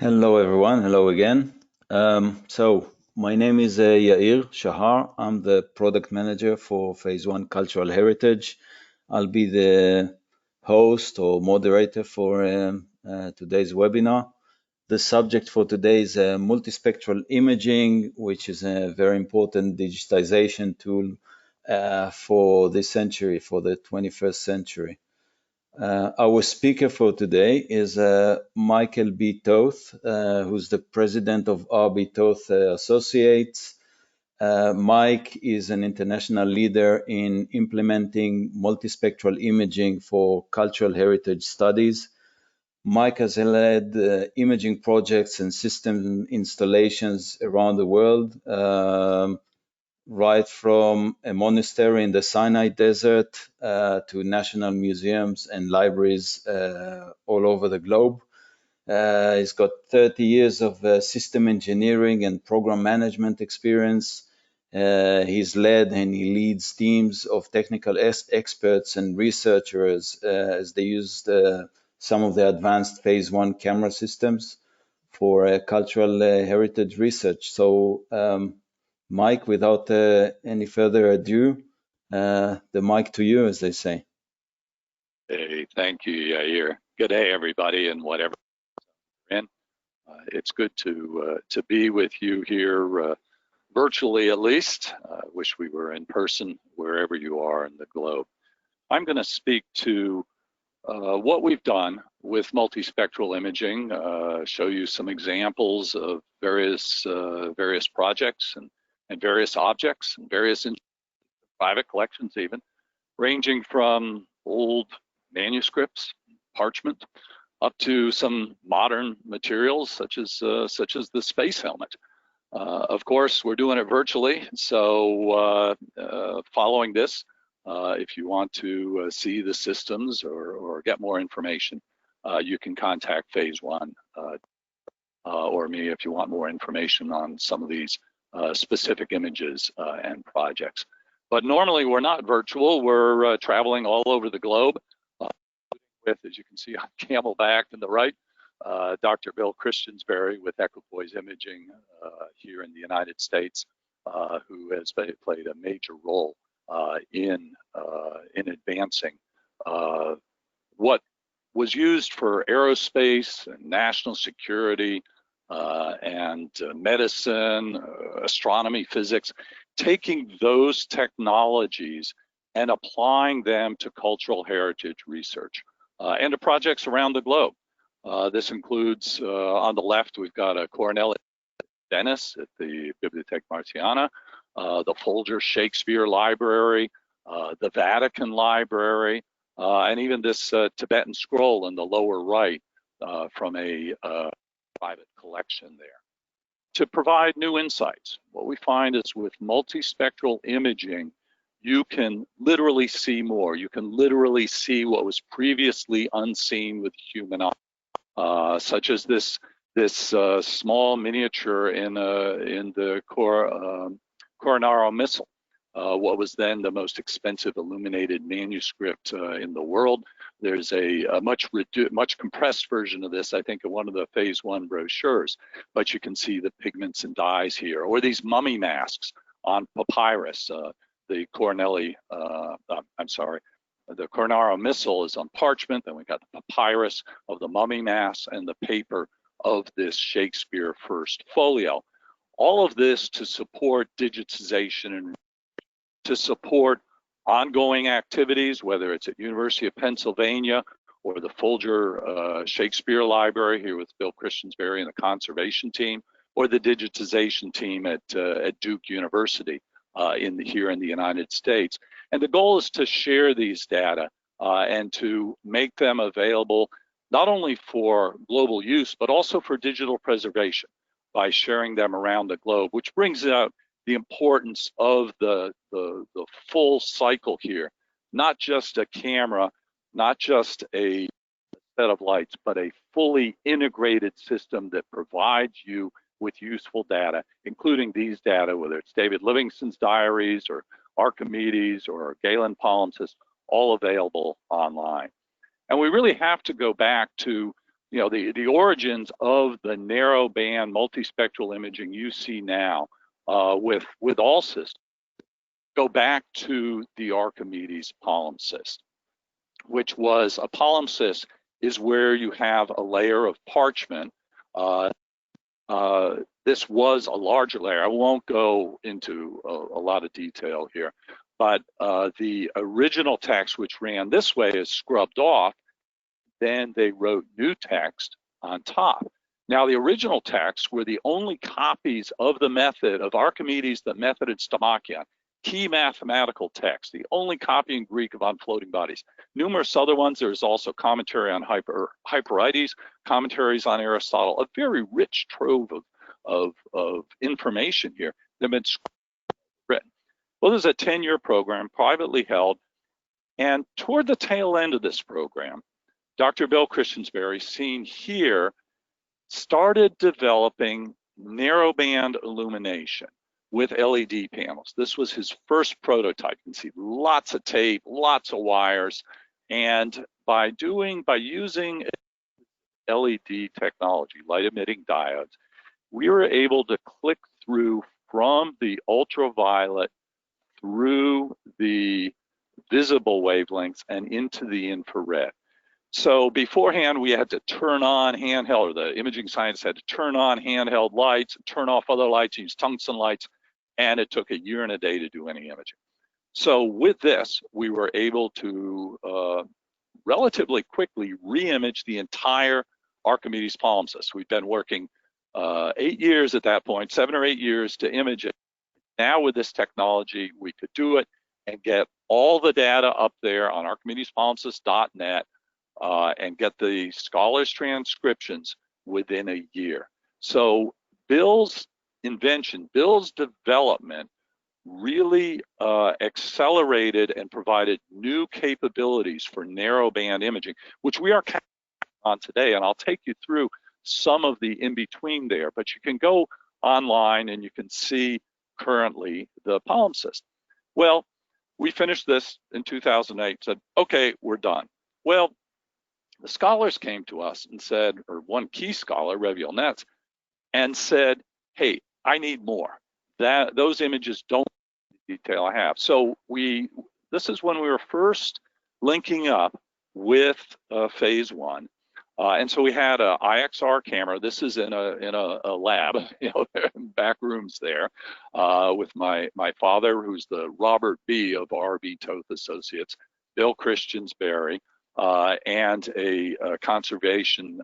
Hello, everyone. Hello again. My name is Yair Shahar. I'm the product manager for Phase 1 Cultural Heritage. I'll be the host or moderator for today's webinar. The subject for today is multispectral imaging, which is a very important digitization tool for this century, for the 21st century. Our speaker for today is Michael B. Toth, who's the president of RB Toth Associates. Mike is an international leader in implementing multispectral imaging for cultural heritage studies. Mike has led imaging projects and system installations around the world. Right from a monastery in the Sinai Desert to national museums and libraries all over the globe. He's got 30 years of system engineering and program management experience. He's led and he leads teams of technical experts and researchers as they used some of the advanced Phase 1 camera systems for cultural heritage research. So, Mike, without any further ado, the mic to you, as they say. Hey, thank you, Yair. Good day, everybody, and whatever you're in. It's good to be with you here, virtually at least. Wish we were in person wherever you are in the globe. I'm going to speak to what we've done with multispectral imaging, show you some examples of various projects and various objects and various private collections even, ranging from old manuscripts, parchment, up to some modern materials such as the space helmet. Of course, we're doing it virtually, so following this, if you want to see the systems or get more information, you can contact Phase 1 or me if you want more information on some of these specific images and projects. But normally we're not virtual, we're traveling all over the globe with, as you can see on Camelback in the right, Dr. Bill Christens-Barry with Equipoise Imaging here in the United States, who has played a major role in advancing what was used for aerospace and national security and medicine, astronomy, physics, taking those technologies and applying them to cultural heritage research and to projects around the globe. This includes, on the left, we've got a Cornell Venice at the Bibliotheca Martiana, the Folger Shakespeare Library, the Vatican Library, and even this Tibetan scroll in the lower right from a private collection there. To provide new insights, what we find is with multispectral imaging, you can literally see more. You can literally see what was previously unseen with human eye, such as this small miniature in the Coronaro Missal, what was then the most expensive illuminated manuscript in the world. There's a much compressed version of this, I think, in one of the Phase 1 brochures, but you can see the pigments and dyes here, or these mummy masks on papyrus. The Coronaro Missal is on parchment, then we got the papyrus of the mummy mass and the paper of this Shakespeare First Folio. All of this to support digitization and to support ongoing activities, whether it's at University of Pennsylvania or the Folger Shakespeare Library here with Bill Christens-Barry and the conservation team, or the digitization team at Duke University here in the United States. And the goal is to share these data and to make them available not only for global use, but also for digital preservation by sharing them around the globe, which brings out the importance of the full cycle here, not just a camera, not just a set of lights, but a fully integrated system that provides you with useful data, including these data, whether it's David Livingstone's diaries or Archimedes or Galen palimpsest, all available online. And we really have to go back to the origins of the narrow band multispectral imaging you see now with all systems go back to the Archimedes palimpsest, which was a palimpsest is where you have a layer of parchment. This was a larger layer. I won't go into a lot of detail here, but the original text, which ran this way, is scrubbed off. Then they wrote new text on top. Now, the original texts were the only copies of the method of Archimedes, the method in Stomachion, key mathematical text, the only copy in Greek of unfloating bodies. Numerous other ones. There's also commentary on Papyri, commentaries on Aristotle, a very rich trove of information here that have been written. Well, this is a 10-year program, privately held, and toward the tail end of this program, Dr. Bill Christens-Barry, seen here, started developing narrowband illumination with LED panels. This was his first prototype. You can see lots of tape, lots of wires, and by using LED technology, light emitting diodes, we were able to click through from the ultraviolet through the visible wavelengths and into the infrared. So beforehand, we had to turn on handheld, or the imaging scientists had to turn on handheld lights, turn off other lights, use tungsten lights, and it took a year and a day to do any imaging. So with this, we were able to relatively quickly re-image the entire Archimedes palimpsest. We've been working 8 years at that point, 7 or 8 years to image it. Now with this technology, we could do it and get all the data up there on archimedespalimpsest.net and get the scholars' transcriptions within a year. So Bill's invention, Bill's development really accelerated and provided new capabilities for narrowband imaging, which we are on today, and I'll take you through some of the in-between there, but you can go online and you can see currently the palimpsest. Well, we finished this in 2008, said, okay, we're done. Well, the scholars came to us and said, or one key scholar, Reviel Netz, and said, hey, I need more. Those images don't have the detail I have. So this is when we were first linking up with phase one. And so we had an IXR camera. This is in a lab, back rooms there, with my father, who's the Robert B. of RB Toth Associates, Bill Christens-Barry, and a conservation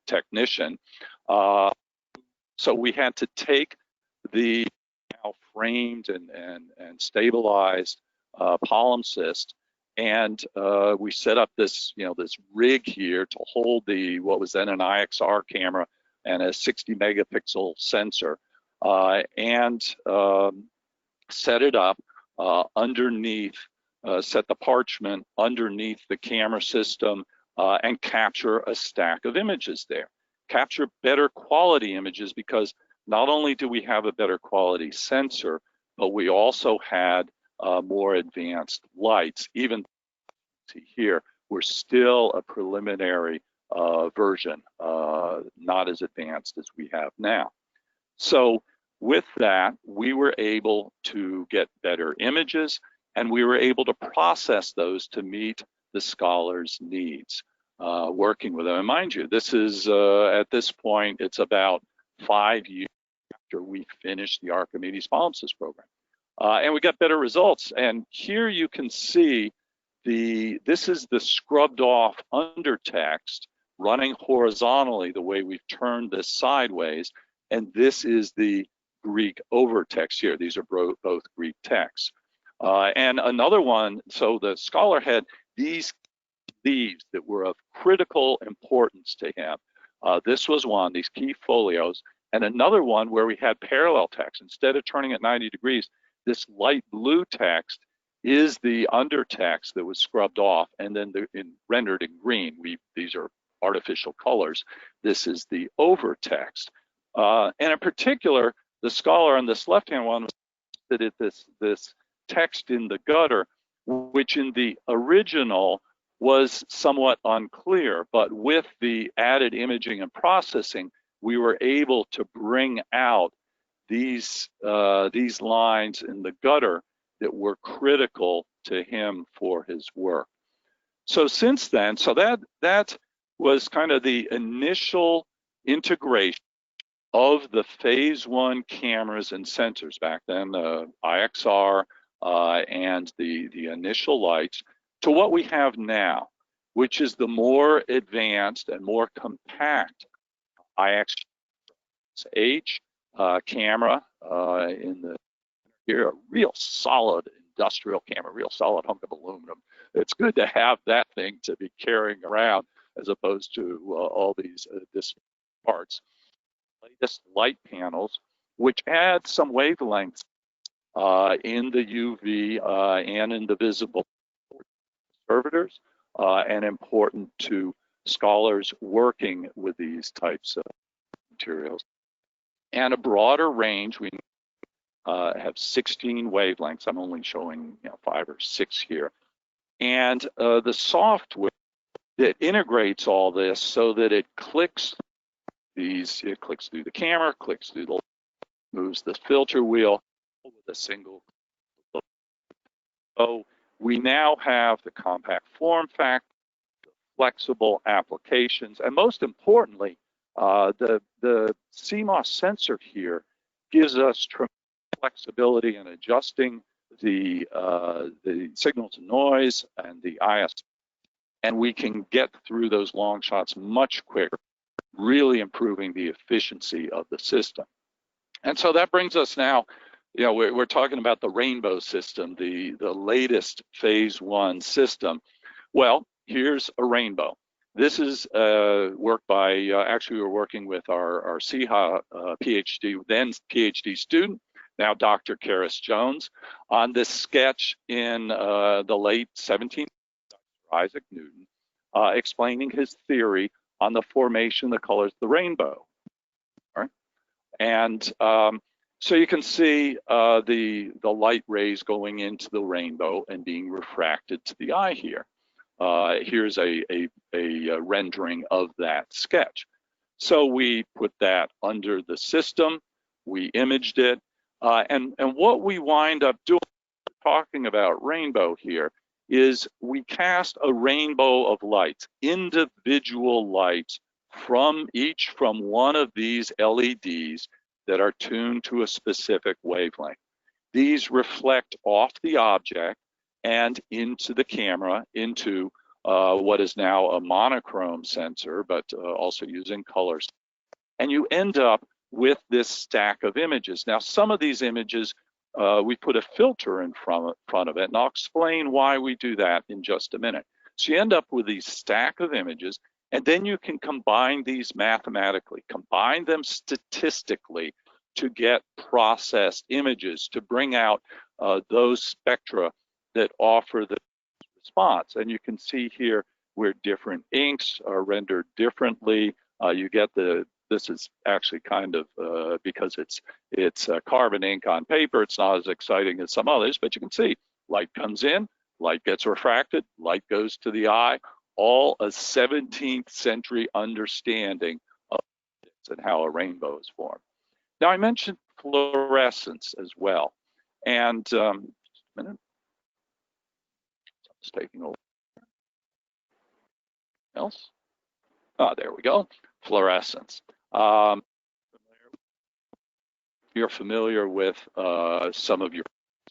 technician. So we had to take the now framed and stabilized palimpsest, and we set up this, this rig here to hold what was then an IXR camera and a 60 megapixel sensor, and set it up underneath, set the parchment underneath the camera system, and capture a stack of images there. Capture better quality images, because not only do we have a better quality sensor, but we also had more advanced lights. Even here, we're still a preliminary version, not as advanced as we have now. So with that, we were able to get better images, and we were able to process those to meet the scholars' needs, working with them. And mind you, this is, at this point, it's about 5 years after we finished the Archimedes palimpsest program. And we got better results. And here you can see this is the scrubbed off undertext running horizontally the way we've turned this sideways. And this is the Greek overtext here. These are both Greek texts. And another one, so the scholar had these leaves that were of critical importance to him. This was one, these key folios, and another one where we had parallel text. Instead of turning it 90 degrees, this light blue text is the undertext that was scrubbed off, and then rendered in green. These are artificial colors. This is the overtext. And in particular, the scholar on this left-hand one did this text in the gutter, which in the original was somewhat unclear, but with the added imaging and processing, we were able to bring out these lines in the gutter that were critical to him for his work. So since then, so that was kind of the initial integration of the phase 1 cameras and sensors back then, IXR and the initial lights, to what we have now, which is the more advanced and more compact IXH camera in the here, a real solid industrial camera, real solid hunk of aluminum. It's good to have that thing to be carrying around as opposed to all these parts. Latest light panels, which add some wavelengths in the UV and in the visible observers, and important to scholars working with these types of materials. And a broader range, we have 16 wavelengths. I'm only showing 5 or 6 here. And the software that integrates all this so that it clicks it clicks through the camera, clicks through the, moves the filter wheel with a single. So we now have the compact form factor, flexible applications, and most importantly, the CMOS sensor here gives us tremendous flexibility in adjusting the signal to noise and the IS, and we can get through those long shots much quicker, really improving the efficiency of the system. And so that brings us now, we're talking about the rainbow system, the latest phase 1 system. Well, here's a rainbow. This is work by, actually we were working with our CHA PhD, then PhD student, now Dr. Karis Jones, on this sketch in the late 17th, Isaac Newton, explaining his theory on the formation that colors the rainbow. All right? And so you can see the light rays going into the rainbow and being refracted to the eye here. Here's a rendering of that sketch. So we put that under the system, we imaged it, and what we wind up doing, talking about rainbow here, is we cast a rainbow of lights, individual lights from one of these LEDs that are tuned to a specific wavelength. These reflect off the object and into the camera, into what is now a monochrome sensor, but also using colors. And you end up with this stack of images. Now, some of these images, we put a filter in front of it, and I'll explain why we do that in just a minute. So you end up with these stack of images, and then you can combine these mathematically, combine them statistically to get processed images, to bring out those spectra that offer the response. And you can see here where different inks are rendered differently. You get this is actually kind of, because it's carbon ink on paper, it's not as exciting as some others, but you can see light comes in, light gets refracted, light goes to the eye, all a 17th century understanding of physics and how a rainbow is formed. Now I mentioned fluorescence as well, and just a minute, it's taking a while. Else? Oh, there we go, fluorescence. You're familiar with some of your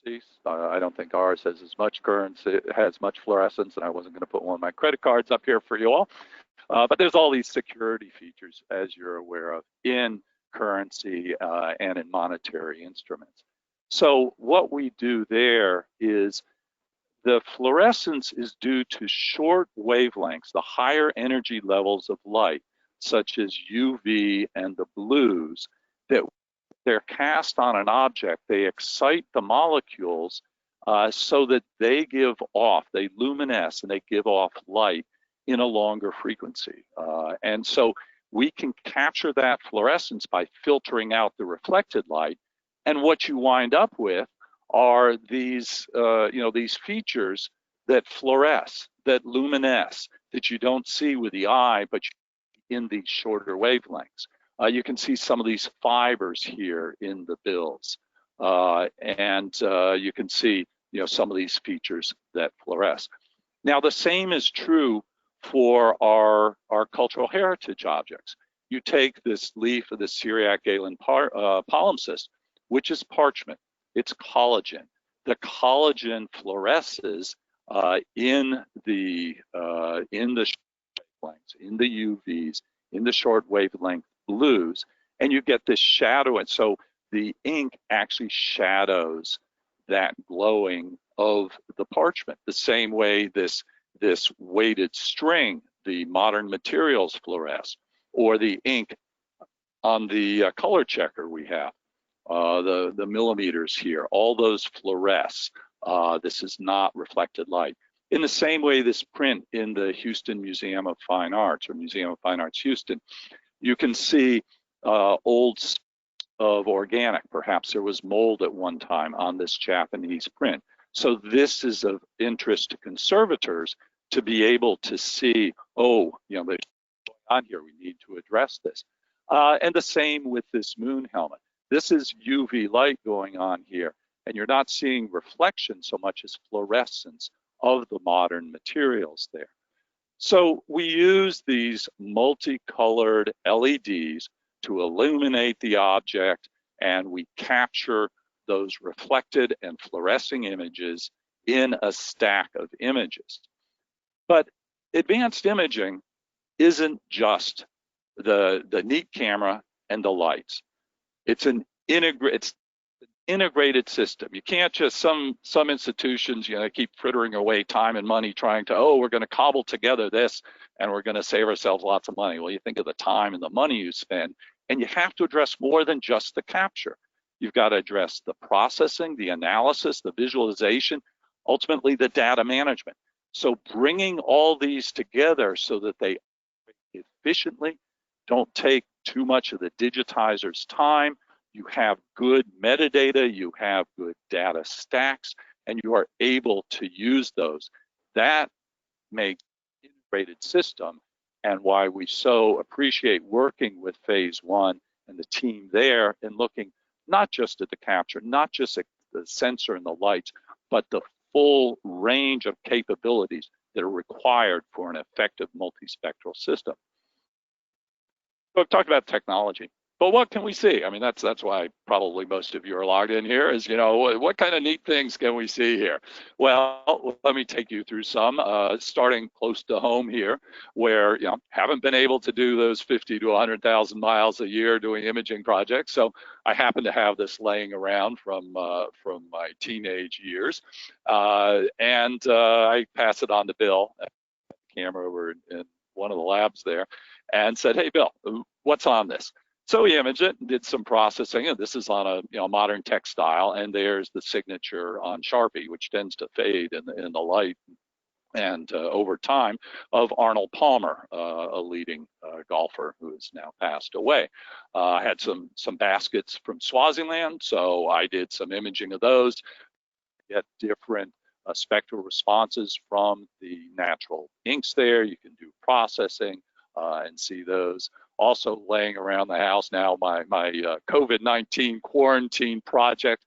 currencies. I don't think ours has as much currency, it has much fluorescence, and I wasn't going to put one of my credit cards up here for you all. But there's all these security features, as you're aware of, in currency and in monetary instruments. So what we do there is the fluorescence is due to short wavelengths, the higher energy levels of light, such as UV and the blues, that they're cast on an object. They excite the molecules so that they give off, they luminesce and they give off light in a longer frequency. And so we can capture that fluorescence by filtering out the reflected light. And what you wind up with are these, these features that fluoresce, that luminesce, that you don't see with the eye, but in these shorter wavelengths. You can see some of these fibers here in the bills. And you can see, some of these features that fluoresce. Now, the same is true for our cultural heritage objects. You take this leaf of the Syriac Galen palimpsest, which is parchment. It's collagen. The collagen fluoresces in the wavelengths, in the UVs, in the short wavelength blues, and you get this shadow. And so the ink actually shadows that glowing of the parchment, the same way this weighted string, the modern materials fluoresce, or the ink on the color checker we have, the millimeters here, all those fluoresce. This is not reflected light. In the same way, this print in the Houston Museum of Fine Arts, or Museum of Fine Arts Houston, you can see old of organic. Perhaps there was mold at one time on this Japanese print. So this is of interest to conservators to be able to see, there's going on here, we need to address this. And the same with this moon helmet. This is UV light going on here, and you're not seeing reflection so much as fluorescence of the modern materials there. So we use these multicolored LEDs to illuminate the object, and we capture those reflected and fluorescing images in a stack of images. But advanced imaging isn't just the neat camera and the lights. It's an integrated system. You can't just, some institutions, keep frittering away time and money trying to, we're going to cobble together this and we're going to save ourselves lots of money. Well, you think of the time and the money you spend, and you have to address more than just the capture. You've got to address the processing, the analysis, the visualization, ultimately the data management. So bringing all these together so that they efficiently don't take too much of the digitizer's time. You have good metadata, you have good data stacks, and you are able to use those. That makes an integrated system, and why we so appreciate working with Phase One and the team there and looking not just at the capture, not just at the sensor and the lights, but the full range of capabilities that are required for an effective multispectral system. So I've talked about technology, but what can we see? I mean, that's why probably most of you are logged in here is, what kind of neat things can we see here? Well, let me take you through some, starting close to home here, where, haven't been able to do those 50 to 100,000 miles a year doing imaging projects. So I happen to have this laying around from my teenage years. And I pass it on to Bill, camera over in one of the labs there, and said, hey, Bill, what's on this? So he imaged it and did some processing. And this is on a modern textile, and there's the signature on Sharpie, which tends to fade in the light and over time, of Arnold Palmer, a leading golfer who has now passed away. I had some baskets from Swaziland, so I did some imaging of those, get different spectral responses from the natural inks there. You can do processing and see those. Also laying around the house now, my COVID-19 quarantine project,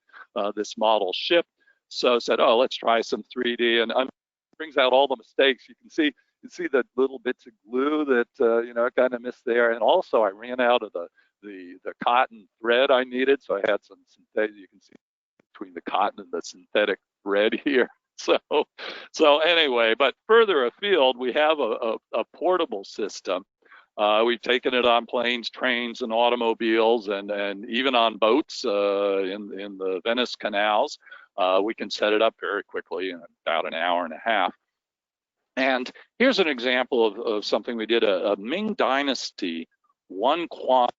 this model ship. So I said, let's try some 3D, and brings out all the mistakes. You can see the little bits of glue that I kind of missed there. And also I ran out of the cotton thread I needed, so I had some synthetic. You can see between the cotton and the synthetic thread here. So anyway, but further afield, we have a portable system. We've taken it on planes, trains, and automobiles, and even on boats in the Venice canals. We can set it up very quickly in about an hour and a half. And here's an example of something we did, a Ming Dynasty 1 quad.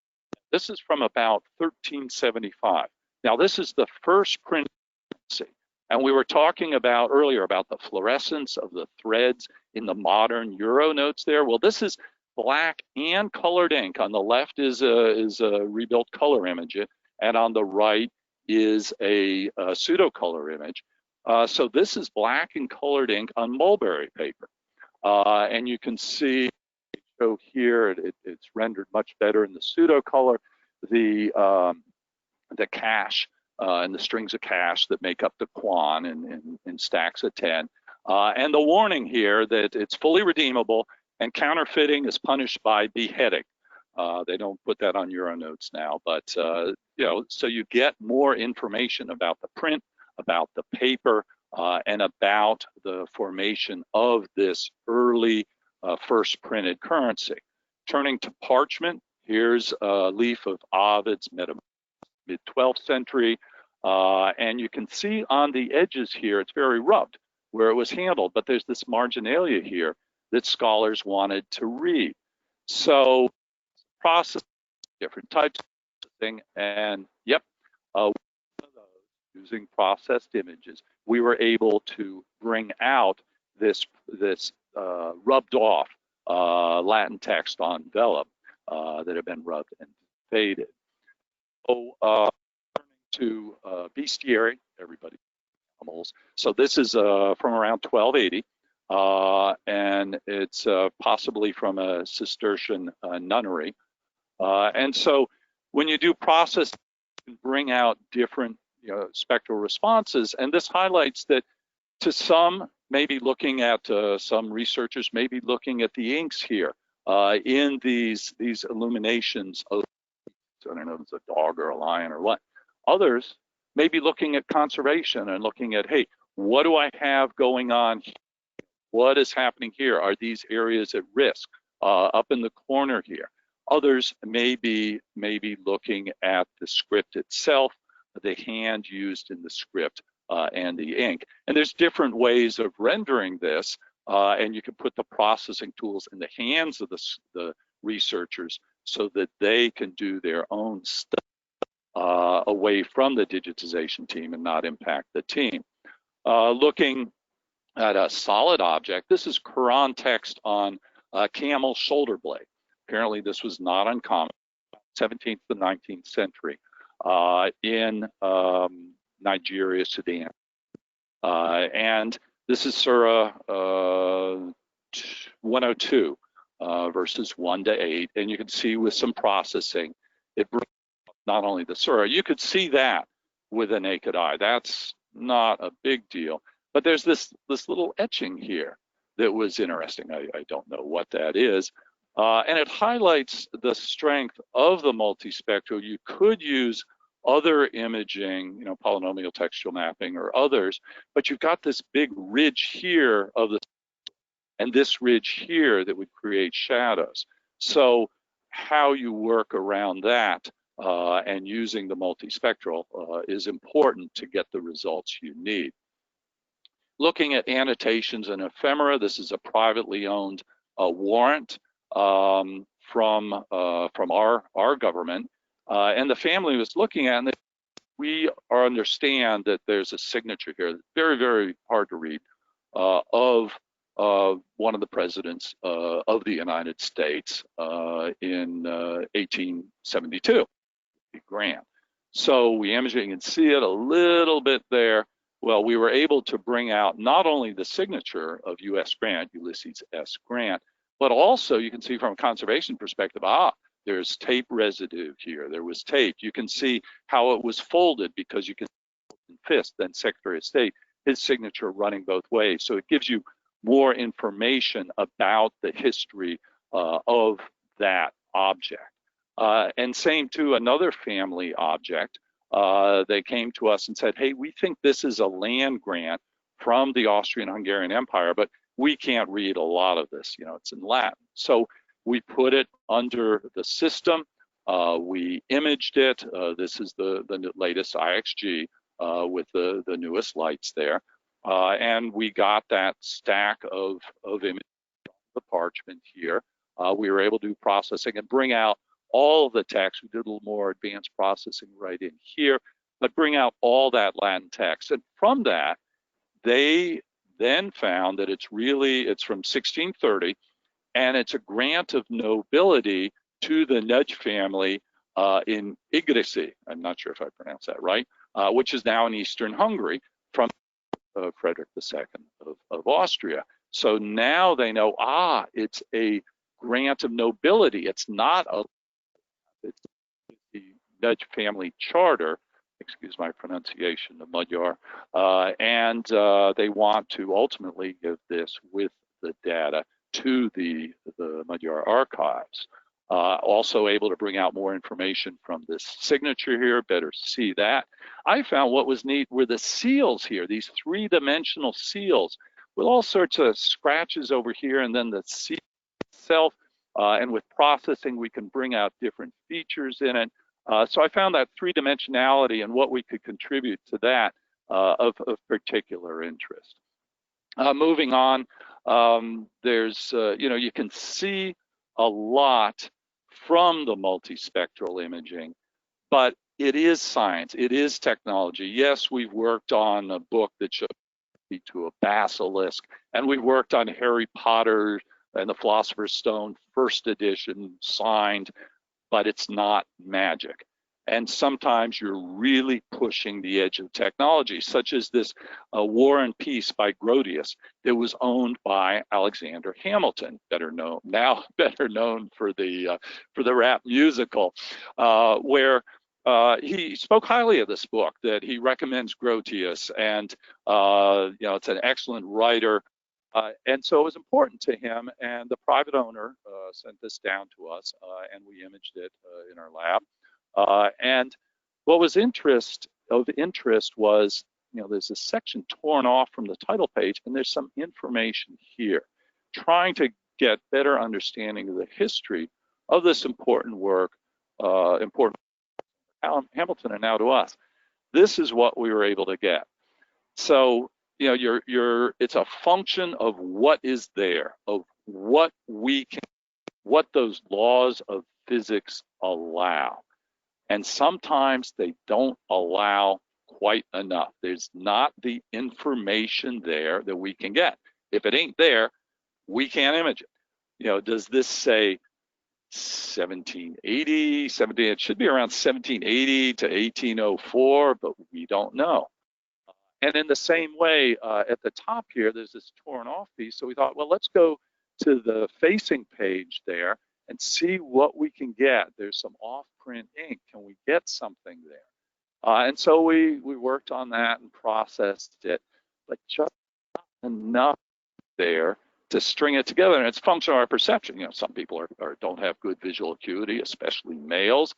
This is from about 1375. Now, this is the first print. And we were talking about earlier about the fluorescence of the threads in the modern Euro notes there. Well, this is black and colored ink. On the left is a rebuilt color image, and on the right is a pseudo color image. So this is black and colored ink on mulberry paper. And you can see here, it's rendered much better in the pseudo color. The cache and the strings of cache that make up the quan in stacks of 10. And the warning here that it's fully redeemable and counterfeiting is punished by beheading. They don't put that on Euronotes now, but you know, so you get more information about the print, about the paper, and about the formation of this early first printed currency. Turning to parchment, here's a leaf of Ovid's mid-12th century, and you can see on the edges here, it's very rubbed where it was handled, but there's this marginalia here that scholars wanted to read. So process different types of thing, and yep, using processed images, we were able to bring out this rubbed off Latin text on vellum that had been rubbed and faded. So turning to bestiary, everybody animals. So this is from around 1280, and it's possibly from a Cistercian nunnery. And so when you do process, you can bring out different spectral responses, and this highlights that to some, maybe looking at some researchers, maybe looking at the inks here in these illuminations of, I don't know if it's a dog or a lion or what. Others may be looking at conservation and looking at, hey, what do I have going on here? What is happening here? Are these areas at risk? Up in the corner here. Others may be looking at the script itself, the hand used in the script, and the ink. And there's different ways of rendering this, and you can put the processing tools in the hands of the researchers so that they can do their own stuff away from the digitization team and not impact the team. Looking at a solid object, this is Quran text on camel shoulder blade. Apparently this was not uncommon, 17th to 19th century in Nigeria, Sudan. And this is Surah 102, verses 1 to 8. And you can see with some processing, it brings up not only the Surah, you could see that with a naked eye. That's not a big deal. But there's this little etching here that was interesting. I don't know what that is. And it highlights the strength of the multispectral. You could use other imaging, polynomial textual mapping or others, but you've got this big ridge here of the, and this ridge here that would create shadows. So how you work around that and using the multispectral is important to get the results you need. Looking at annotations and ephemera, this is a privately owned warrant from our government, and the family was looking at, and we understand that there's a signature here, very, very hard to read, of one of the presidents of the United States in 1872, Grant. So we image it, you can see it a little bit there. Well, we were able to bring out not only the signature of U.S. Grant, Ulysses S. Grant, but also you can see from a conservation perspective, there's tape residue here. There was tape. You can see how it was folded because you can see Fisk, then Secretary of State, his signature running both ways. So it gives you more information about the history of that object. And same to another family object. They came to us and said, hey, we think this is a land grant from the Austrian-Hungarian Empire, but we can't read a lot of this, it's in Latin. So we put it under the system, we imaged it. This is the latest IXG with the newest lights there. And we got that stack of images, the parchment here. We were able to do processing and bring out all of the text. We did a little more advanced processing right in here, but bring out all that Latin text. And from that, they then found that it's from 1630, and it's a grant of nobility to the Nudge family in Igrisi. I'm not sure if I pronounced that right, which is now in Eastern Hungary, from Frederick II of Austria. So now they know, it's a grant of nobility. It's not it's the Dutch family charter, excuse my pronunciation of Magyar, and they want to ultimately give this with the data to the Magyar archives. Also able to bring out more information from this signature here, better see that. I found what was neat were the seals here, these three-dimensional seals with all sorts of scratches over here, and then the seal itself, and with processing we can bring out different features in it. So I found that three-dimensionality and what we could contribute to that of particular interest. Moving on, there's, you can see a lot from the multispectral imaging, but it is science, it is technology. Yes, we've worked on a book that shows to a basilisk, and we've worked on Harry Potter and the Philosopher's Stone, first edition, signed, but it's not magic. And sometimes you're really pushing the edge of technology, such as this War and Peace by Grotius that was owned by Alexander Hamilton, better known for the rap musical, where he spoke highly of this book, that he recommends Grotius, and it's an excellent writer. And so it was important to him, and the private owner sent this down to us, and we imaged it in our lab. And what was of interest was, there's a section torn off from the title page, and there's some information here, trying to get better understanding of the history of this important work, important Hamilton and now to us. This is what we were able to get. So, it's a function of what is there, of what those laws of physics allow. And sometimes they don't allow quite enough. There's not the information there that we can get. If it ain't there, we can't image it. Does this say 1780, it should be around 1780 to 1804, but we don't know. And in the same way, at the top here, there's this torn off piece. So we thought, well, let's go to the facing page there and see what we can get. There's some off-print ink. Can we get something there? And so we worked on that and processed it, but just not enough there to string it together. And it's a function of our perception. Some people don't have good visual acuity, especially males.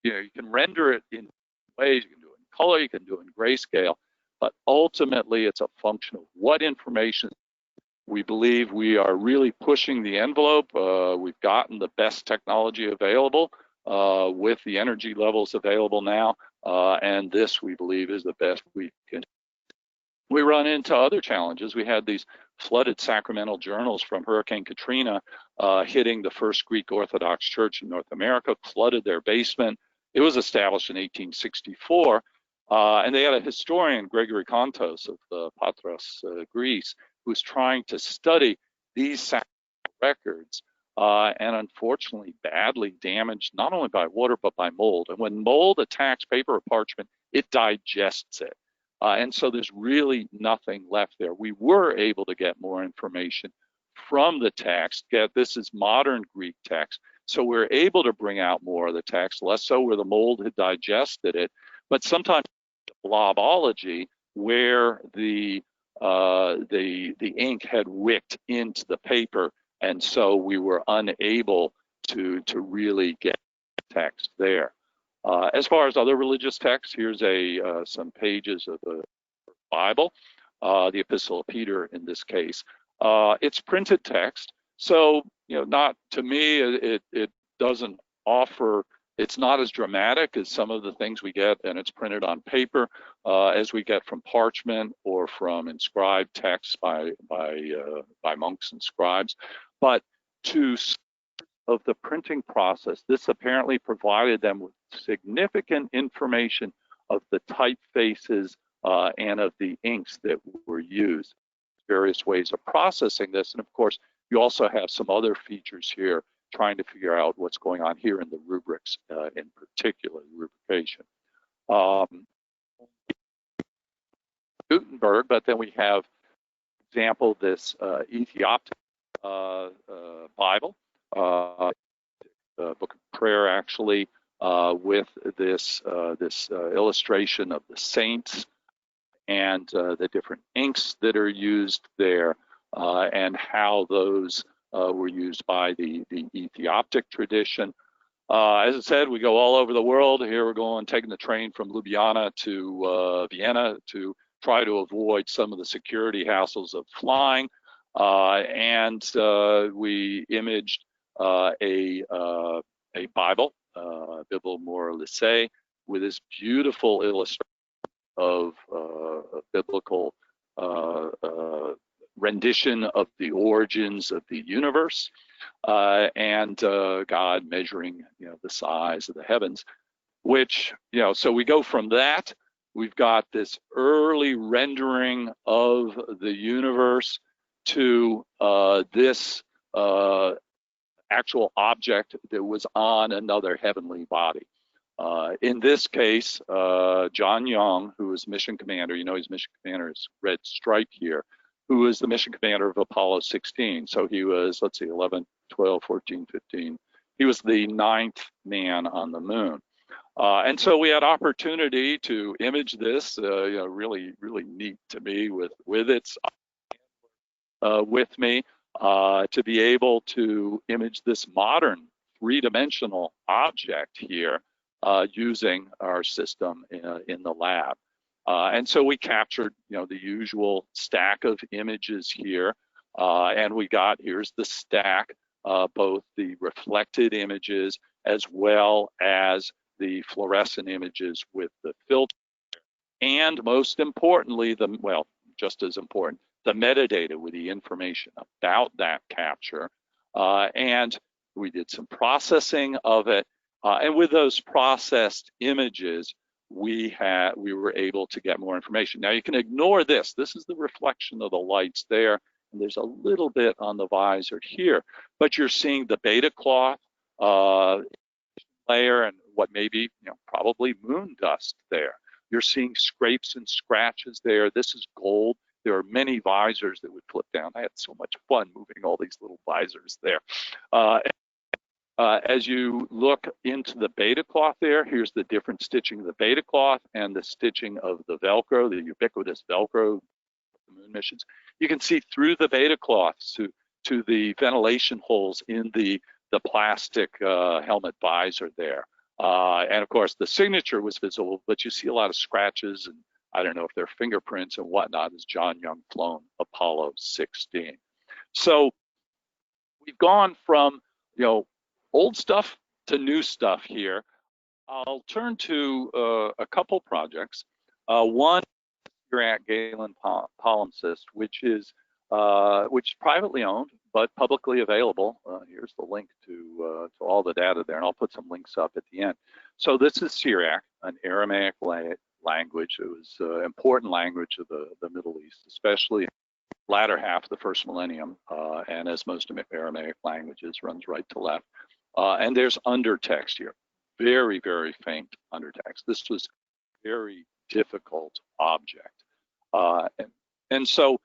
You can render it in ways. You can do it in color, you can do it in grayscale, but ultimately it's a function of what information. We believe we are really pushing the envelope. We've gotten the best technology available with the energy levels available now, and this we believe is the best we can. We run into other challenges. We had these flooded sacramental journals from Hurricane Katrina hitting the first Greek Orthodox Church in North America, flooded their basement. It was established in 1864, and they had a historian, Gregory Kontos of Patras, Greece, who was trying to study these sacramental records, and unfortunately badly damaged not only by water but by mold. And when mold attacks paper or parchment, it digests it. And so there's really nothing left there. We were able to get more information from the text. This is modern Greek text, so we're able to bring out more of the text, less so where the mold had digested it, but sometimes blobology where the ink had wicked into the paper, and so we were unable to really get text there. As far as other religious texts, here's some pages of the Bible, the Epistle of Peter in this case. It's printed text, so not to me it doesn't offer. It's not as dramatic as some of the things we get, and it's printed on paper as we get from parchment or from inscribed texts by monks and scribes. But to of the printing process, this apparently provided them with significant information of the typefaces and of the inks that were used. Various ways of processing this, and of course, you also have some other features here trying to figure out what's going on here in the rubrics, in particular, rubrication. Gutenberg, but then we have example, this Ethiopic Bible, book of prayer, actually, with this illustration of the saints and the different inks that are used there, and how those were used by the Ethiopic tradition. As I said, we go all over the world. Here we're going, taking the train from Ljubljana to Vienna to try to avoid some of the security hassles of flying. And we imaged a Bible, Bible Moralissae, with this beautiful illustration of biblical rendition of the origins of the universe, and God measuring, the size of the heavens, which, so we go from that. We've got this early rendering of the universe to this actual object that was on another heavenly body. In this case, John Young, who was mission commander, his mission commander is red stripe here, who was the mission commander of Apollo 16. So he was, 11, 12, 14, 15. He was the 9th man on the moon. And so we had opportunity to image this, really, really neat to me with its with me, to be able to image this modern 3-dimensional object here using our system in the lab. And so we captured, the usual stack of images here, and we got, here's the stack, both the reflected images as well as the fluorescent images with the filter, and most importantly, just as important, the metadata with the information about that capture. And we did some processing of it, and with those processed images, we were able to get more information. Now you can ignore this. This is the reflection of the lights there, and there's a little bit on the visor here, but you're seeing the beta cloth layer and what may be, probably moon dust there. You're seeing scrapes and scratches there. This is gold. There are many visors that would flip down. I had so much fun moving all these little visors there. As you look into the beta cloth there, here's the different stitching of the beta cloth and the stitching of the Velcro, the ubiquitous Velcro, the moon missions. You can see through the beta cloth to the ventilation holes in the plastic helmet visor there. And of course, the signature was visible, but you see a lot of scratches, and I don't know if they're fingerprints and whatnot, as John Young flown Apollo 16. So we've gone from, old stuff to new stuff here. I'll turn to a couple projects. One, Syriac Galen palimpsest, which is privately owned but publicly available. Here's the link to all the data there, and I'll put some links up at the end. So this is Syriac, an Aramaic language. It was an important language of the Middle East, especially latter half of the first millennium, and as most Aramaic languages, runs right to left. And there's undertext here, very, very faint undertext. This was a very difficult object. And so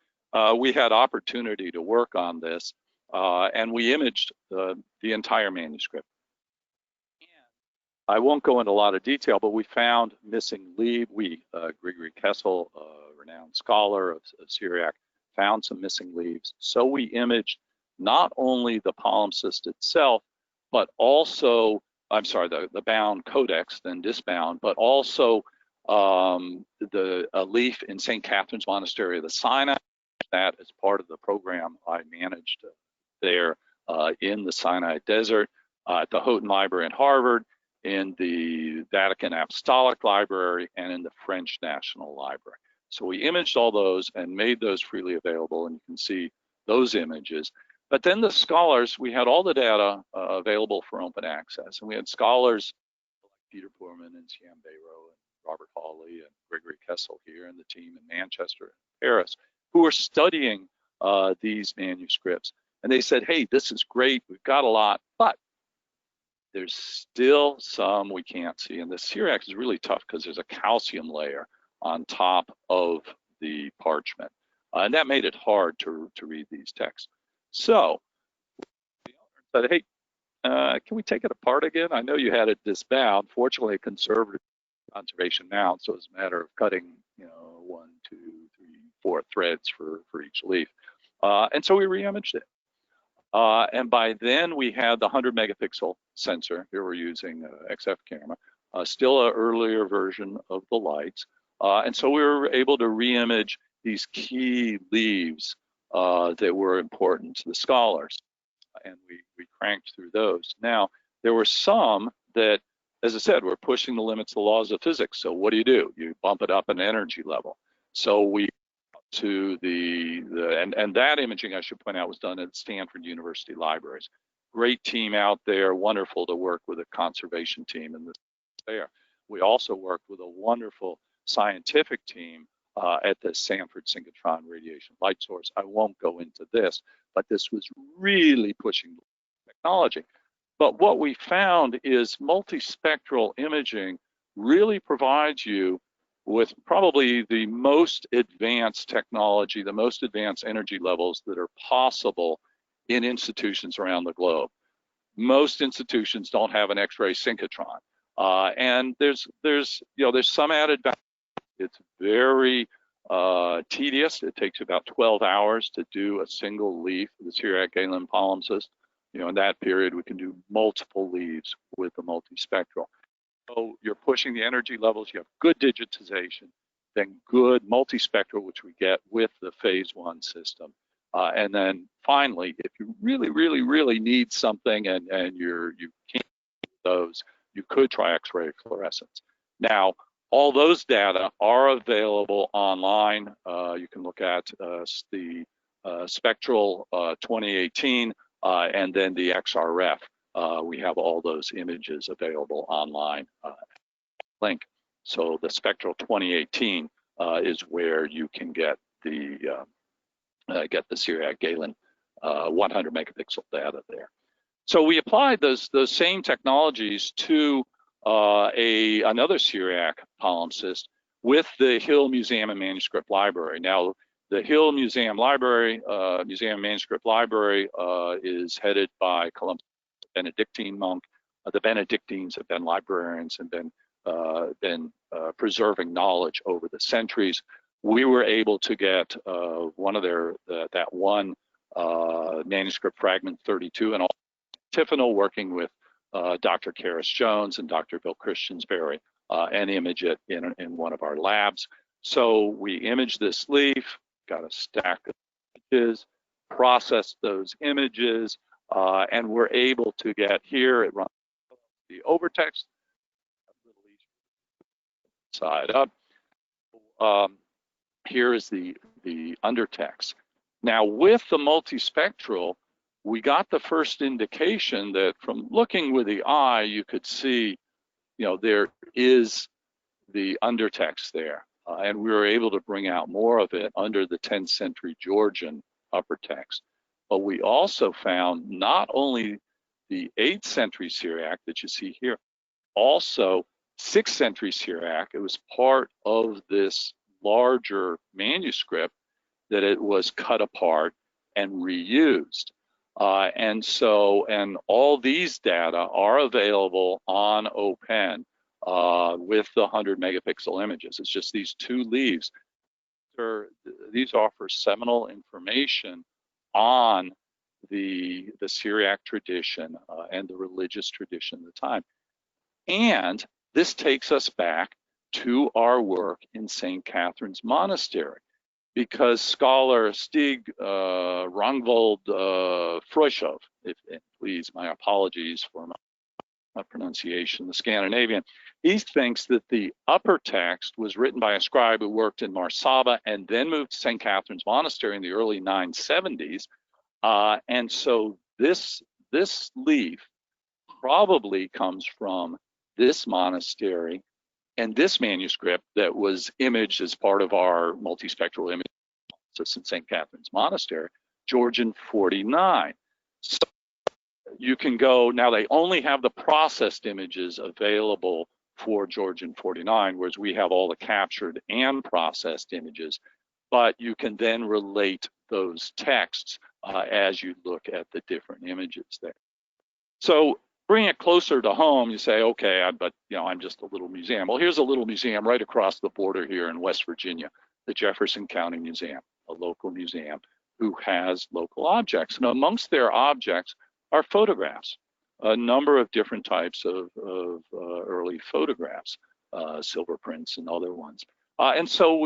we had opportunity to work on this, and we imaged the entire manuscript. And I won't go into a lot of detail, but we found missing leaves. Grigory Kessel, a renowned scholar of Syriac, found some missing leaves. So we imaged not only the palimpsest itself, but also, the bound codex, then disbound, but also a leaf in St. Catherine's Monastery of the Sinai. That as part of the program I managed there in the Sinai Desert, at the Houghton Library in Harvard, in the Vatican Apostolic Library, and in the French National Library. So we imaged all those and made those freely available, and you can see those images. But then the scholars, we had all the data available for open access, and we had scholars like Peter Poorman and Siam Bayro and Robert Hawley and Grigory Kessel here, and the team in Manchester and Paris, who were studying these manuscripts. And they said, hey, this is great, we've got a lot, but there's still some we can't see. And the Syriac is really tough because there's a calcium layer on top of the parchment. and that made it hard to read these texts. So the owner said, hey, can we take it apart again? I know you had it disbound. Fortunately, conservative conservation mount, so it's a matter of cutting, 1, 2, 3, 4 threads for each leaf. And so we re-imaged it. And by then we had the 100 megapixel sensor. Here we're using XF camera, still an earlier version of the lights. And so we were able to re-image these key leaves that were important to the scholars. And we cranked through those. Now, there were some that, as I said, were pushing the limits of the laws of physics. So what do? You bump it up an energy level. So we to and that imaging, I should point out, was done at Stanford University Libraries. Great team out there, wonderful to work with a conservation team in this there. We also worked with a wonderful scientific team at the Sanford Synchrotron Radiation Light Source. I won't go into this, but this was really pushing technology. But what we found is multispectral imaging really provides you with probably the most advanced technology, the most advanced energy levels that are possible in institutions around the globe. Most institutions don't have an X-ray synchrotron, and there's some added value. It's very tedious. It takes about 12 hours to do a single leaf of the Syriac Galen palimpsest. In that period, we can do multiple leaves with the multispectral. So you're pushing the energy levels, you have good digitization, then good multispectral, which we get with the phase 1 system. And then finally, if you really need something and you can't do those, you could try X-ray fluorescence. Now, all those data are available online. You can look at the Spectral 2018 and then the XRF. We have all those images available online. Link. So the Spectral 2018 is where you can get the Syriac Galen 100 megapixel data there. So we applied those same technologies to another Syriac palimpsest with the Hill Museum and Manuscript Library. Now, the Hill Museum Library, Museum and Manuscript Library is headed by Columbus Benedictine monk. The Benedictines have been librarians and been preserving knowledge over the centuries. We were able to get one of that one manuscript fragment 32, and all Tiffinal working with Dr. Karis Jones and Dr. Bill Christens-Barry and image it in one of our labs. So we imaged this leaf, got a stack of images, processed those images, and we're able to get here, it runs the overtext, side up. Here is the undertext. Now with the multispectral, we got the first indication that from looking with the eye, you could see, there is the undertext there. And we were able to bring out more of it under the 10th century Georgian upper text. But we also found not only the 8th century Syriac that you see here, also 6th century Syriac. It was part of this larger manuscript that it was cut apart and reused. And all these data are available on OPEN with the 100 megapixel images. It's just these two leaves. These offer seminal information on the Syriac tradition and the religious tradition of the time. And this takes us back to our work in St. Catherine's Monastery, because scholar Stig Rangvold Freushov, please, my apologies for my pronunciation, the Scandinavian, he thinks that the upper text was written by a scribe who worked in Marsaba and then moved to St. Catherine's Monastery in the early 970s. And so this leaf probably comes from this monastery and this manuscript that was imaged as part of our multispectral image in St. Catherine's Monastery, Georgian 49. So you can go, now they only have the processed images available for Georgian 49, whereas we have all the captured and processed images. but you can then relate those texts as you look at the different images there. So bring it closer to home, you say, okay, but I'm just a little museum. Well, here's a little museum right across the border here in West Virginia, the Jefferson County Museum, a local museum who has local objects. And amongst their objects are photographs, a number of different types of early photographs, silver prints and other ones. And so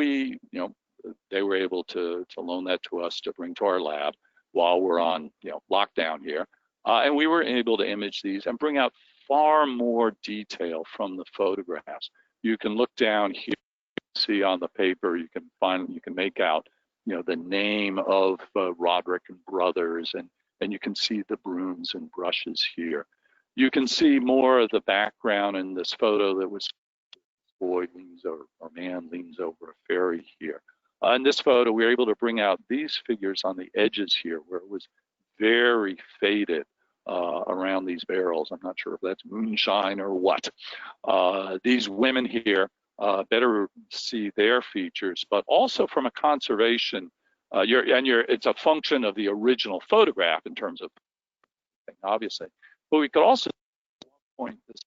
they were able to loan that to us to bring to our lab while we're on lockdown here. And we were able to image these and bring out far more detail from the photographs. You can look down here, see on the paper, you can make out the name of Roderick and Brothers, and you can see the brooms and brushes here. You can see more of the background in this photo that was boy leans over, or man leans over a ferry here. In this photo, we were able to bring out these figures on the edges here where it was very faded around these barrels. I'm not sure if that's moonshine or what. These women here, better see their features, but also from a conservation, it's a function of the original photograph in terms of, obviously, but we could also point this,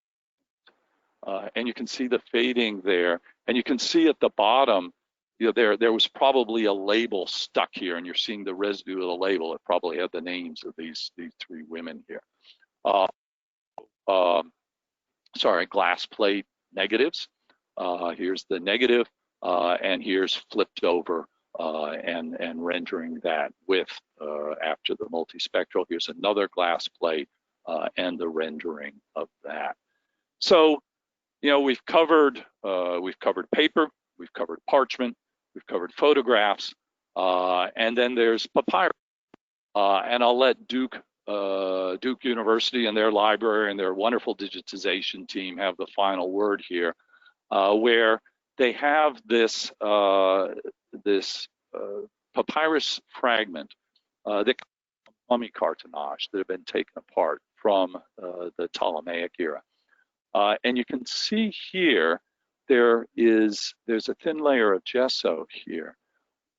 and you can see the fading there, and you can see at the bottom, there was probably a label stuck here, and you're seeing the residue of the label. It probably had the names of these three women here. Sorry, glass plate negatives. Here's the negative, and here's flipped over and rendering that with after the multispectral. Here's another glass plate and the rendering of that. So, we've covered paper, we've covered parchment, we've covered photographs, and then there's papyri. And I'll let Duke University and their library and their wonderful digitization team have the final word here, where they have this papyrus fragment that mummy cartonnage that have been taken apart from the Ptolemaic era. And you can see here, there's a thin layer of gesso here.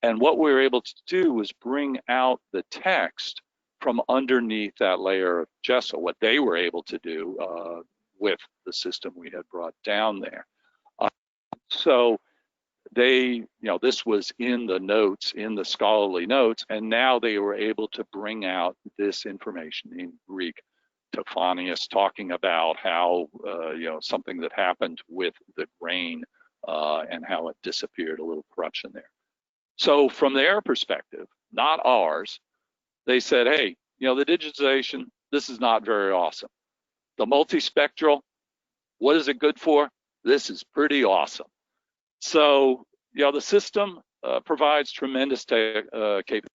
And what we were able to do was bring out the text from underneath that layer of gesso, what they were able to do with the system we had brought down there. So this was in the notes, in the scholarly notes, and now they were able to bring out this information in Greek. Tophanius talking about how, something that happened with the grain and how it disappeared, a little corruption there. So from their perspective, not ours, they said, hey, the digitization, this is not very awesome. The multispectral, what is it good for? This is pretty awesome. So, the system provides tremendous capability.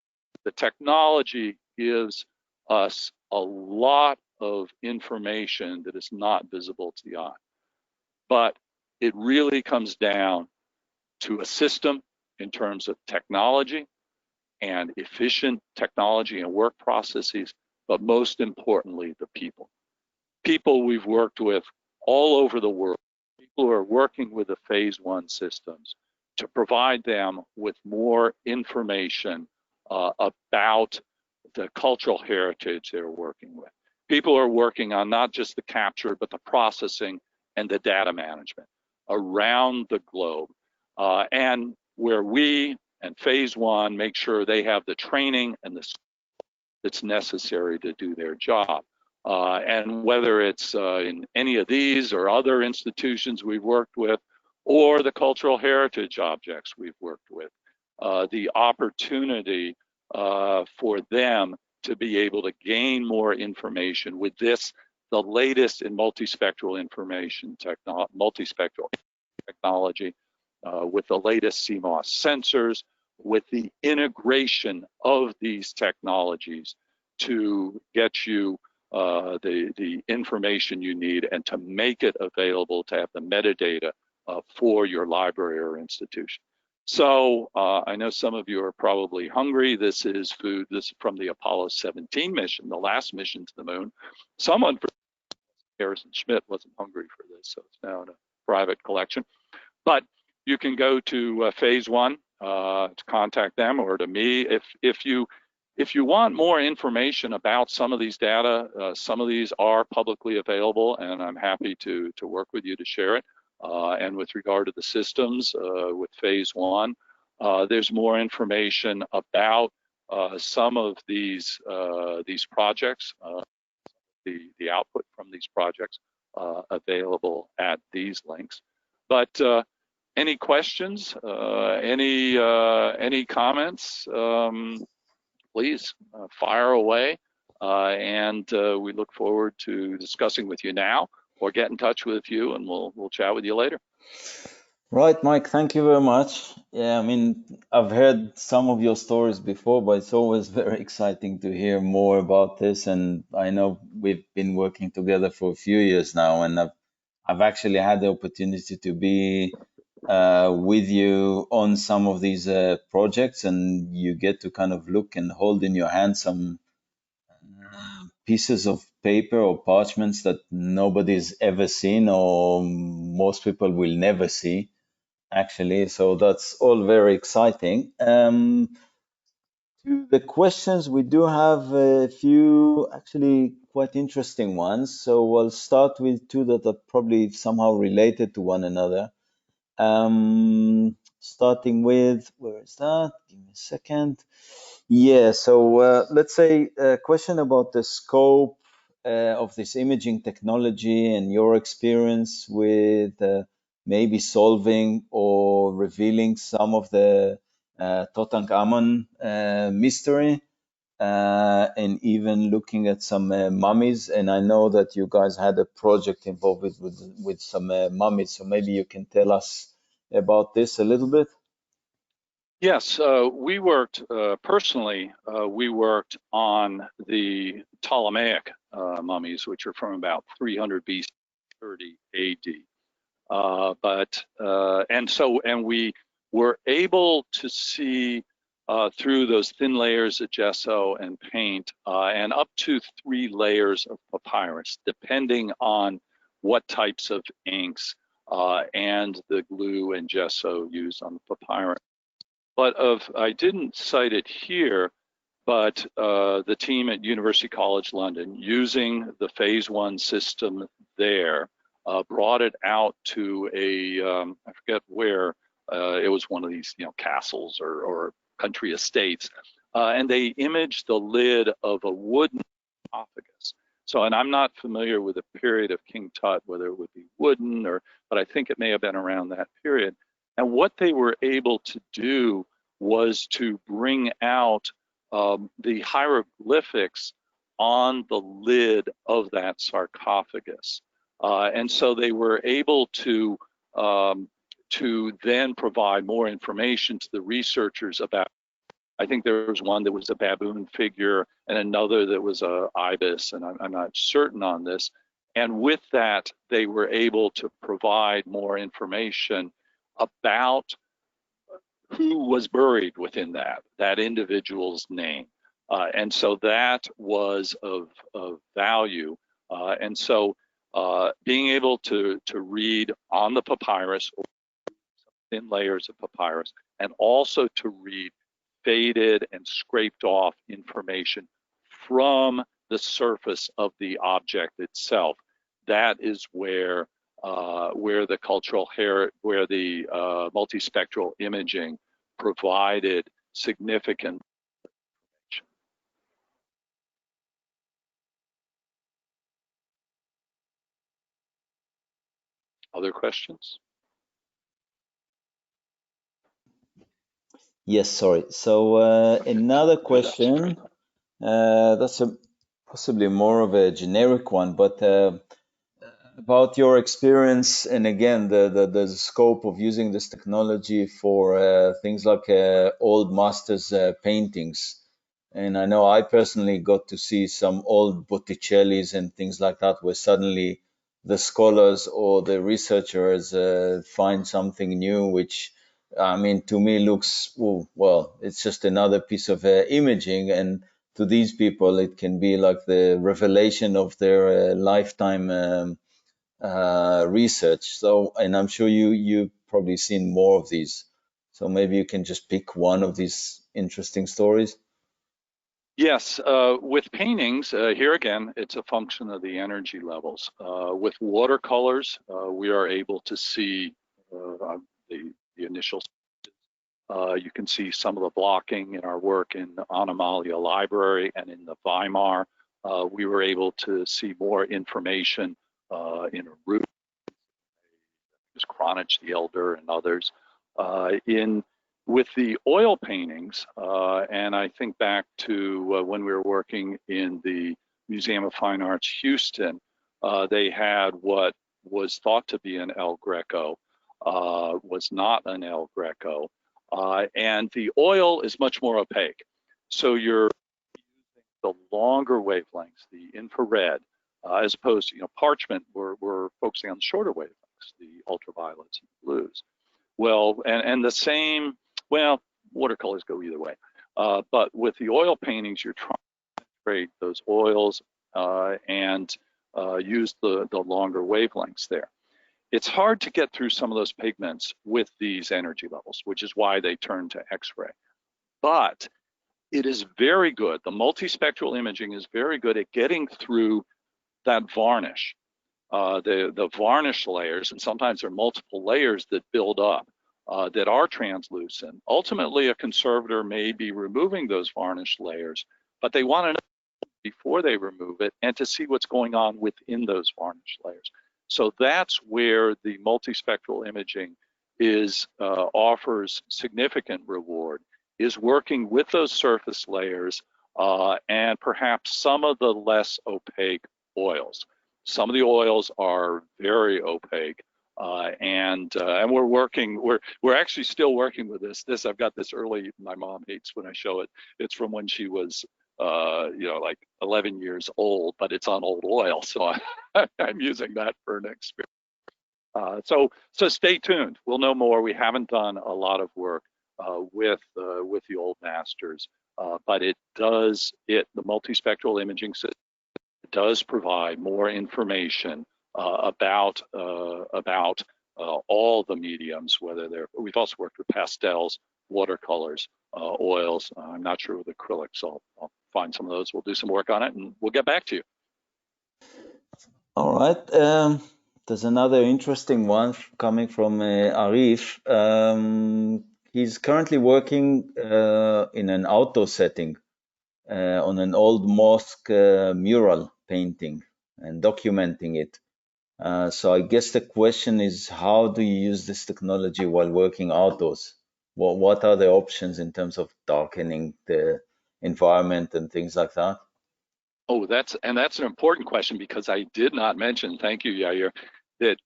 The technology gives us a lot of information that is not visible to the eye. But it really comes down to a system in terms of technology and efficient technology and work processes, but most importantly, the people. People we've worked with all over the world, people who are working with the phase 1 systems to provide them with more information about the cultural heritage they're working with. People are working on not just the capture, but the processing and the data management around the globe. And where we and phase 1 make sure they have the training and the that's necessary to do their job. And whether it's in any of these or other institutions we've worked with, or the cultural heritage objects we've worked with, the opportunity for them to be able to gain more information with this, the latest in multispectral information multispectral technology, with the latest CMOS sensors, with the integration of these technologies to get you the information you need and to make it available to have the metadata for your library or institution. So I know some of you are probably hungry. This is food. This is from the Apollo 17 mission, the last mission to the moon. Someone, Harrison Schmidt, wasn't hungry for this, so it's now in a private collection. But you can go to phase 1 to contact them or to me. If you want more information about some of these data, some of these are publicly available, and I'm happy to work with you to share it. And with regard to the systems, with phase one, there's more information about some of these projects, the output from these projects available at these links. But any questions? Any comments? Please fire away, and we look forward to discussing with you now, or get in touch with you, and we'll chat with you later. Right, Mike, thank you very much. Yeah, I mean, I've heard some of your stories before, but it's always very exciting to hear more about this. And I know we've been working together for a few years now, and I've actually had the opportunity to be with you on some of these projects, and you get to kind of look and hold in your hand some pieces of paper or parchments that nobody's ever seen, or most people will never see, actually. So that's all very exciting. The questions, we do have a few actually quite interesting ones. So I'll start with two that are probably somehow related to one another. Starting with, where is that? Give me a second. Yeah, so let's say a question about the scope of this imaging technology and your experience with maybe solving or revealing some of the Tutankhamun mystery, and even looking at some mummies. And I know that you guys had a project involved with some mummies, so maybe you can tell us about this a little bit. Yes, we worked personally. We worked on the Ptolemaic mummies, which are from about 300 BC, 30 AD. And we were able to see through those thin layers of gesso and paint, and up to 3 layers of papyrus, depending on what types of inks and the glue and gesso used on the papyrus. But I didn't cite it here, but the team at University College London, using the phase one system there, brought it out to I forget where, it was one of these, castles or country estates, and they imaged the lid of a wooden sarcophagus. So, and I'm not familiar with the period of King Tut, whether it would be wooden but I think it may have been around that period. And what they were able to do was to bring out the hieroglyphics on the lid of that sarcophagus. And so they were able to then provide more information to the researchers about, I think there was one that was a baboon figure and another that was a ibis, and I'm not certain on this. And with that, they were able to provide more information about who was buried within that individual's name. And so that was of value. And so being able to read on the papyrus, or thin layers of papyrus, and also to read faded and scraped off information from the surface of the object itself, that is where the where the multispectral imaging provided significant information. Other questions? Yes, sorry. So another question, that's possibly more of a generic one, but about your experience, and again, the scope of using this technology for things like old masters' paintings. And I know I personally got to see some old Botticellis and things like that, where suddenly the scholars or the researchers find something new, which, I mean, to me looks, well, it's just another piece of imaging. And to these people, it can be like the revelation of their lifetime research. So, and I'm sure you've probably seen more of these. So maybe you can just pick one of these interesting stories. Yes, with paintings, here again, it's a function of the energy levels. With watercolors, we are able to see the initial. You can see some of the blocking in our work in the Anomalia Library and in the Weimar. We were able to see more information in a root, Cronich the Elder and others. With the oil paintings, and I think back to when we were working in the Museum of Fine Arts, Houston, they had what was thought to be an El Greco, was not an El Greco, and the oil is much more opaque. So you're using the longer wavelengths, the infrared, as opposed to parchment, we're focusing on the shorter wavelengths, the ultraviolets and blues. Well, and the same, well, watercolors go either way. But with the oil paintings, you're trying to create those oils and use the longer wavelengths there. It's hard to get through some of those pigments with these energy levels, which is why they turn to X-ray. But it is very good. The multispectral imaging is very good at getting through that varnish. The varnish layers, and sometimes there are multiple layers that build up that are translucent. Ultimately, a conservator may be removing those varnish layers, but they want to know before they remove it and to see what's going on within those varnish layers. So that's where the multispectral imaging offers significant reward, is working with those surface layers and perhaps some of the less opaque oils. Some of the oils are very opaque, and we're actually still working with this. I've got this early. My mom hates when I show it. It's from when she was, like 11 years old, but it's on old oil, so I'm using that for an experiment. So stay tuned. We'll know more. We haven't done a lot of work with the old masters, but the multispectral imaging system does provide more information about all the mediums, we've also worked with pastels, watercolors, oils. I'm not sure with acrylics, so I'll find some of those. We'll do some work on it and we'll get back to you. All right. There's another interesting one coming from Arif. He's currently working in an outdoor setting on an old mosque mural painting and documenting it. So I guess the question is, how do you use this technology while working outdoors? What are the options in terms of darkening the environment and things like that? Oh, that's an important question, because I did not mention, thank you, Yair, that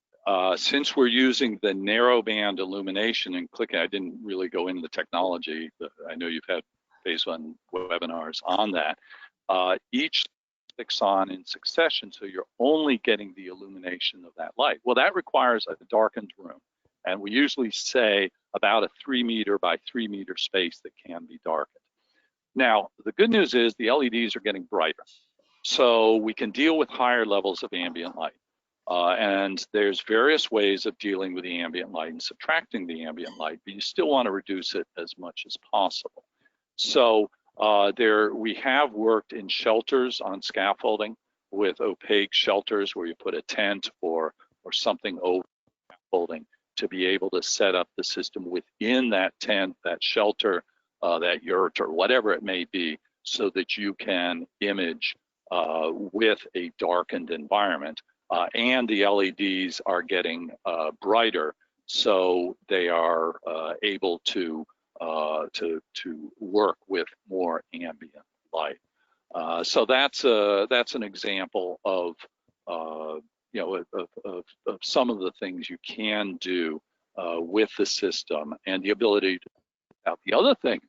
since we're using the narrowband illumination and clicking, I didn't really go into the technology. I know you've had phase one webinars on that. Each clicks on in succession, so you're only getting the illumination of that light. Well, that requires a darkened room, and we usually say about a 3 meter by 3 meter space that can be darkened. Now, the good news is the LEDs are getting brighter, so we can deal with higher levels of ambient light. And there's various ways of dealing with the ambient light and subtracting the ambient light, but you still want to reduce it as much as possible. So we have worked in shelters on scaffolding with opaque shelters where you put a tent or something over scaffolding to be able to set up the system within that tent, that shelter, that yurt, or whatever it may be, so that you can image with a darkened environment. And the LEDs are getting brighter, so they are able to work with more ambient light. So that's an example of of some of the things you can do with the system and the ability to. The other thing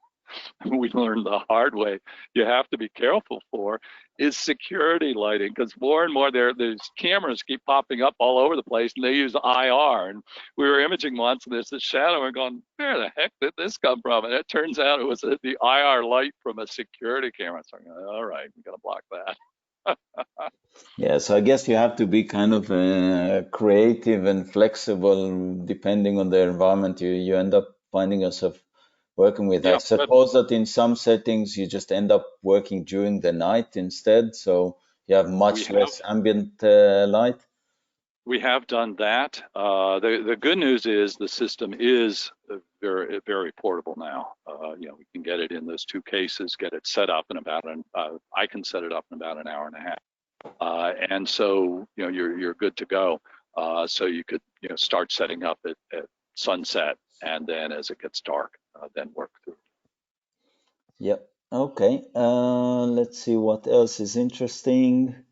we learned the hard way you have to be careful for is security lighting, because more and more there's cameras keep popping up all over the place, and they use IR. And we were imaging once, and there's this shadow, and going, where the heck did this come from? And it turns out it was the IR light from a security camera. So I'm going, all right, we got to block that. Yeah, so I guess you have to be kind of creative and flexible depending on the environment you end up finding yourself working with? Yeah, I suppose that in some settings you just end up working during the night instead, so you have much less ambient light. We have done that. The good news is the system is very, very portable now. You know, we can get it in those two cases, get it set up in about I can set it up in about an hour and a half. And so, you know, you're good to go. So you could, you know, start setting up at sunset, and then as it gets dark, then work through. Yep. Okay. Let's see what else is interesting.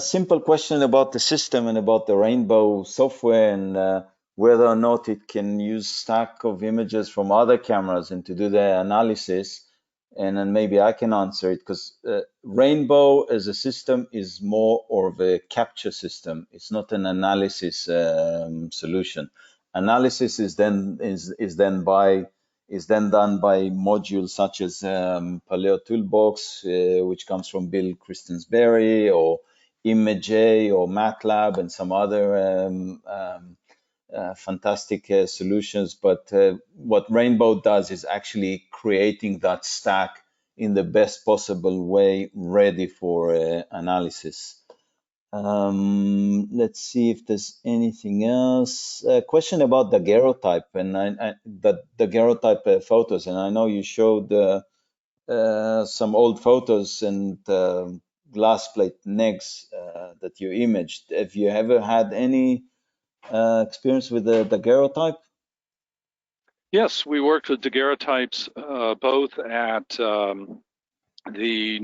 Simple question about the system and about the Rainbow software and whether or not it can use stack of images from other cameras and to do the analysis. And then maybe I can answer it because Rainbow as a system is more of a capture system. It's not an analysis solution. Analysis is then done by modules such as Paleo Toolbox, which comes from Bill Christens-Barry, or ImageJ or MATLAB and some other fantastic solutions. But what Rainbow does is actually creating that stack in the best possible way, ready for analysis. Let's see if there's anything else. A question about daguerreotype and the daguerreotype photos. And I know you showed some old photos and glass plate necks that you imaged. Have you ever had any experience with the daguerreotype? Yes, we worked with daguerreotypes both at the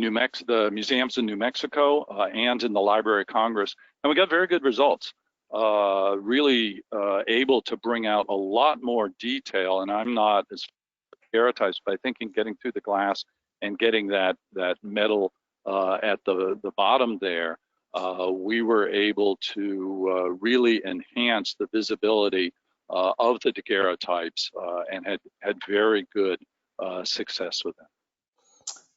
museums in New Mexico and in the Library of Congress, and we got very good results. Really able to bring out a lot more detail, and I'm not as daguerreotypes, but I think in getting through the glass and getting that metal at the bottom there, we were able to really enhance the visibility of the daguerreotypes and had very good success with them.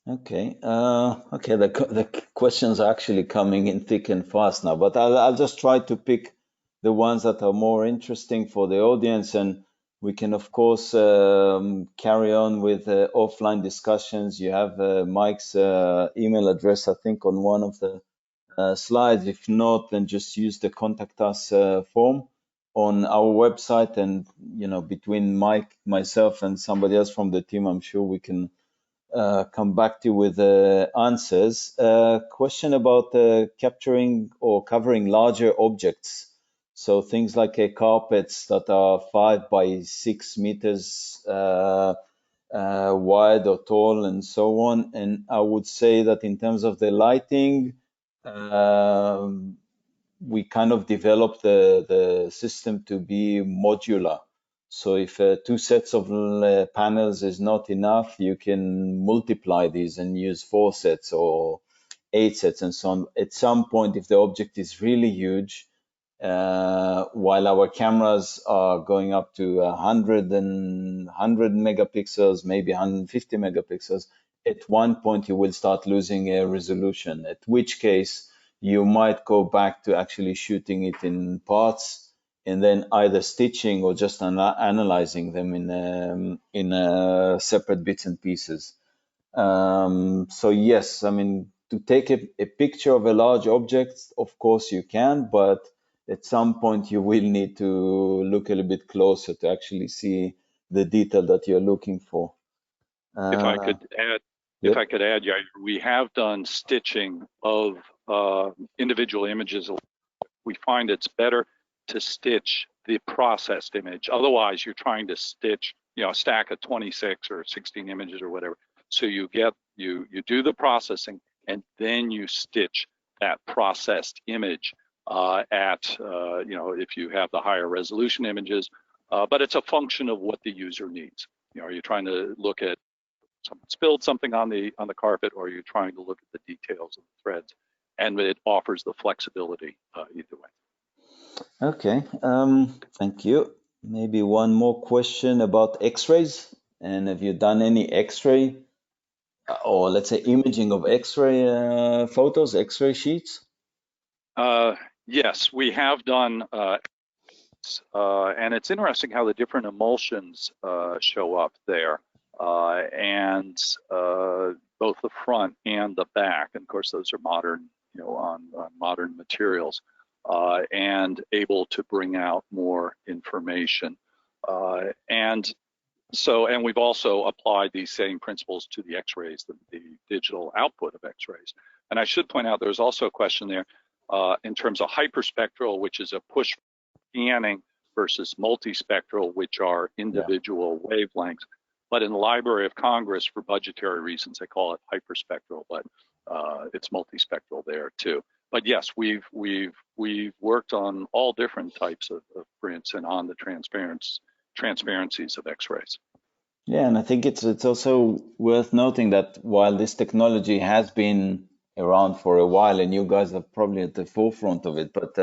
Okay. Okay. The questions are actually coming in thick and fast now, but I'll just try to pick the ones that are more interesting for the audience, and we can, of course, carry on with offline discussions. You have Mike's email address, I think, on one of the slides. If not, then just use the contact us form on our website, and between Mike, myself, and somebody else from the team, I'm sure we can come back to you with answers. Question about capturing or covering larger objects. So things like carpets that are 5 by 6 meters wide or tall and so on. And I would say that in terms of the lighting, we kind of developed the system to be modular. So if 2 sets of panels is not enough, you can multiply these and use 4 sets or 8 sets and so on. At some point, if the object is really huge, while our cameras are going up to 100 megapixels, maybe 150 megapixels, at one point you will start losing a resolution, at which case you might go back to actually shooting it in parts and then either stitching or just analyzing them in separate bits and pieces. So yes, I mean, to take a picture of a large object, of course you can, but at some point you will need to look a little bit closer to actually see the detail that you're looking for. If I could add, yeah, we have done stitching of individual images. We find it's better to stitch the processed image. Otherwise, you're trying to stitch, a stack of 26 or 16 images or whatever. So you do the processing, and then you stitch that processed image if you have the higher resolution images. But it's a function of what the user needs. Are you trying to look at someone spilled something on the carpet, or are you trying to look at the details of the threads? And it offers the flexibility either way. Okay, thank you. Maybe one more question about X-rays. And have you done any X-ray or let's say imaging of X-ray photos, X-ray sheets? Yes, we have done lights, and it's interesting how the different emulsions show up there, and both the front and the back. And of course, those are modern, on modern materials, and able to bring out more information. And we've also applied these same principles to the X-rays, the digital output of X-rays. And I should point out there's also a question there in terms of hyperspectral, which is a push scanning, versus multispectral, which are individual wavelengths. But in the Library of Congress, for budgetary reasons, they call it hyperspectral, but it's multispectral there too. But yes, we've worked on all different types of prints and on the transparencies of X-rays. Yeah, and I think it's also worth noting that while this technology has been around for a while, and you guys are probably at the forefront of it, but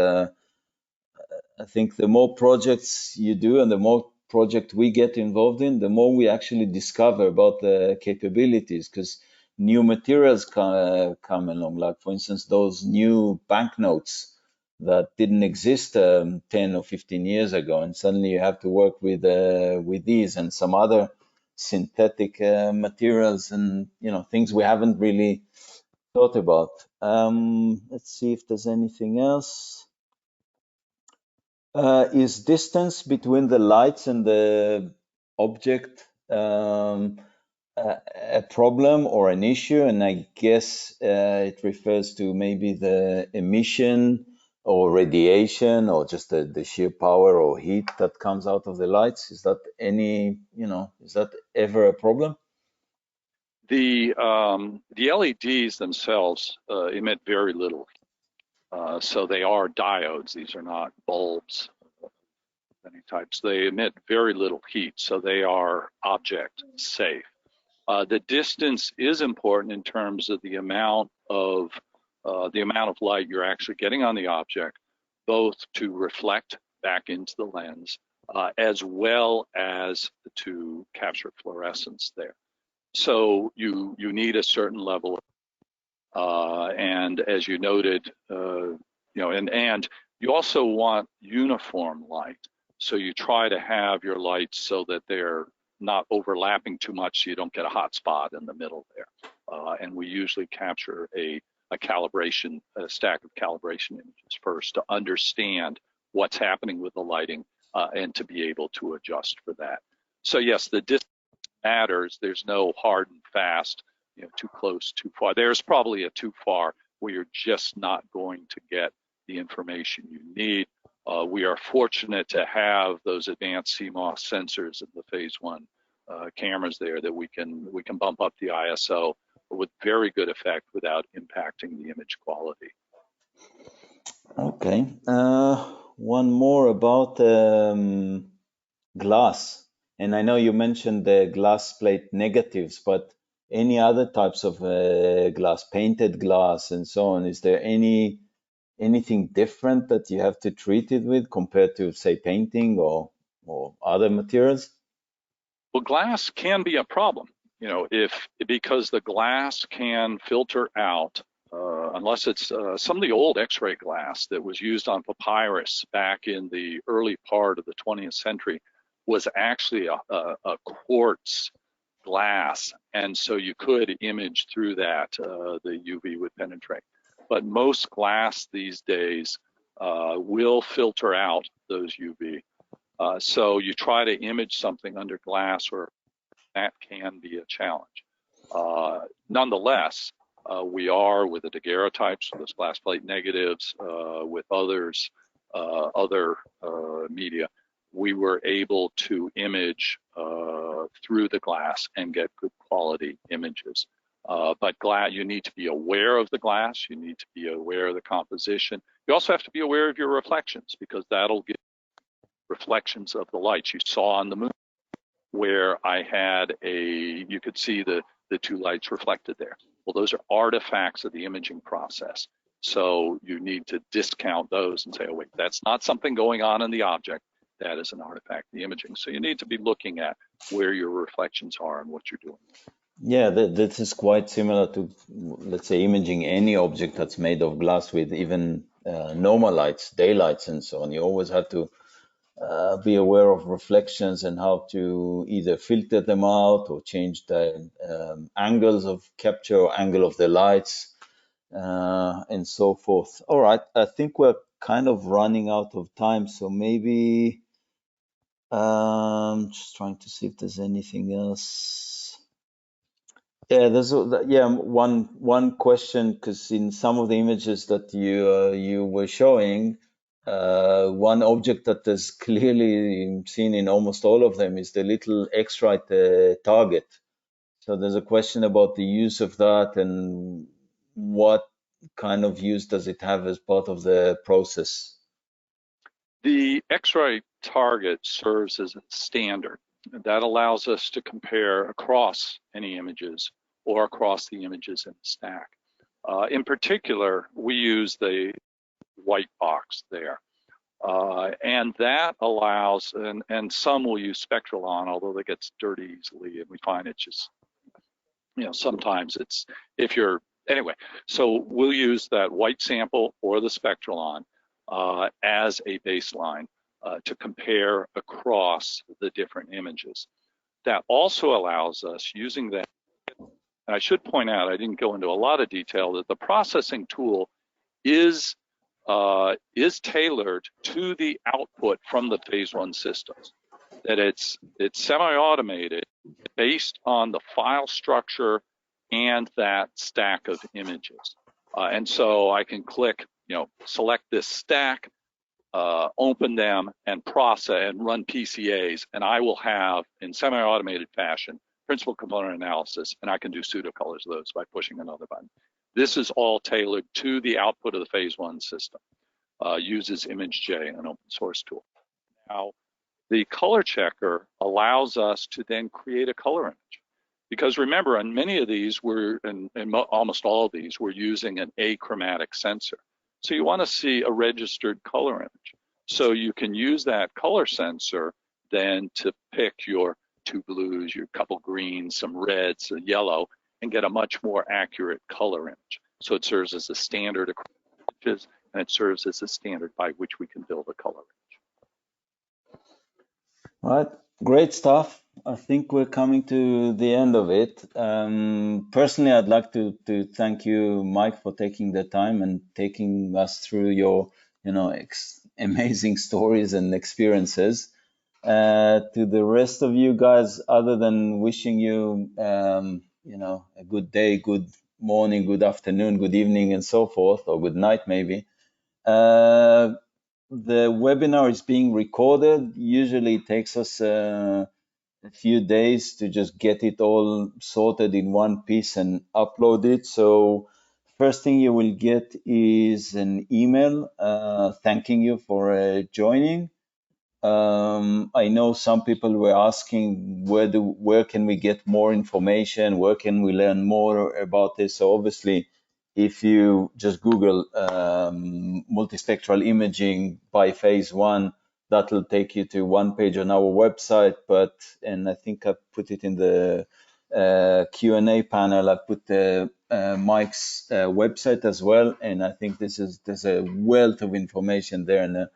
I think the more projects you do and the more project we get involved in, the more we actually discover about the capabilities, because new materials come along, like for instance those new banknotes that didn't exist 10 or 15 years ago, and suddenly you have to work with these and some other synthetic materials, and things we haven't really thought about. Let's see if there's anything else. Is distance between the lights and the object a problem or an issue? And I guess it refers to maybe the emission or radiation or just the sheer power or heat that comes out of the lights. Is that is that ever a problem? The LEDs themselves emit very little. So they are diodes. These are not bulbs of any types. They emit very little heat, so they are object safe. The distance is important in terms of the amount of light you're actually getting on the object, both to reflect back into the lens, as well as to capture fluorescence there. So you need a certain level of, and as you noted, and you also want uniform light. So you try to have your lights so that they're not overlapping too much, so you don't get a hot spot in the middle there. And we usually capture a stack of calibration images first to understand what's happening with the lighting and to be able to adjust for that. So yes, the distance matters. There's no hard and fast, too close, too far. There's probably a too far where you're just not going to get the information you need. We are fortunate to have those advanced CMOS sensors in the phase 1 cameras there that we can bump up the ISO with very good effect without impacting the image quality. Okay. One more about glass. And I know you mentioned the glass plate negatives, but any other types of glass, painted glass and so on, is there anything different that you have to treat it with compared to, say, painting or other materials? Well, glass can be a problem, because the glass can filter out, unless it's some of the old X-ray glass that was used on papyrus back in the early part of the 20th century was actually a quartz glass, and so you could image through that. The UV would penetrate. But most glass these days will filter out those UV. So you try to image something under glass, or that can be a challenge. Nonetheless, we are with the daguerreotypes, with those glass plate negatives, with other media, we were able to image through the glass and get good quality images. But you need to be aware of the glass. You need to be aware of the composition. You also have to be aware of your reflections, because that'll give reflections of the lights. You saw on the moon where I had you could see the two lights reflected there. Well, those are artifacts of the imaging process. So you need to discount those and say, oh wait, that's not something going on in the object. That is an artifact of the imaging. So you need to be looking at where your reflections are and what you're doing. Yeah, this is quite similar to, let's say, imaging any object that's made of glass with even normal lights, daylights and so on. You always have to be aware of reflections and how to either filter them out or change the angles of capture or angle of the lights and so forth. All right, I think we're kind of running out of time, so maybe just trying to see if there's anything else. Yeah, one question, because in some of the images that you were showing, one object that is clearly seen in almost all of them is the little X-rite target. So there's a question about the use of that and what kind of use does it have as part of the process? The X-ray target serves as a standard that allows us to compare across any images or across the images in the stack. In particular, we use the white box there. And that allows, and some will use spectral on, although it gets dirty easily, and we find it just, sometimes it's, anyway, so we'll use that white sample or the spectral on as a baseline to compare across the different images. That also allows us, using that, and I should point out, I didn't go into a lot of detail, that the processing tool is tailored to the output from the phase one systems. That it's semi-automated based on the file structure and that stack of images. And so I can click, select this stack, open them and process and run PCAs, and I will have, in semi-automated fashion, principal component analysis, and I can do pseudo-colors of those by pushing another button. This is all tailored to the output of the phase one system, uses ImageJ, an open source tool. Now, the color checker allows us to then create a color image. Because remember, on many of these, in almost all of these, we're using an achromatic sensor. So you want to see a registered color image. So you can use that color sensor then to pick your 2 blues, your couple greens, some reds, a yellow, and get a much more accurate color image. So it serves as a standard across images, and it serves as a standard by which we can build a color image. All right, great stuff. I think we're coming to the end of it. Personally, I'd like to thank you, Mike, for taking the time and taking us through your, amazing stories and experiences. To the rest of you guys, other than wishing you, a good day, good morning, good afternoon, good evening, and so forth, or good night maybe. The webinar is being recorded. Usually it takes us a few days to just get it all sorted in one piece and upload it. So first thing you will get is an email thanking you for joining. I know some people were asking where can we get more information, where can we learn more about this. So obviously, if you just Google multispectral imaging by phase one, that'll take you to one page on our website. And I think I put it in the Q&A panel. I put Mike's website as well, and I think there's a wealth of information there and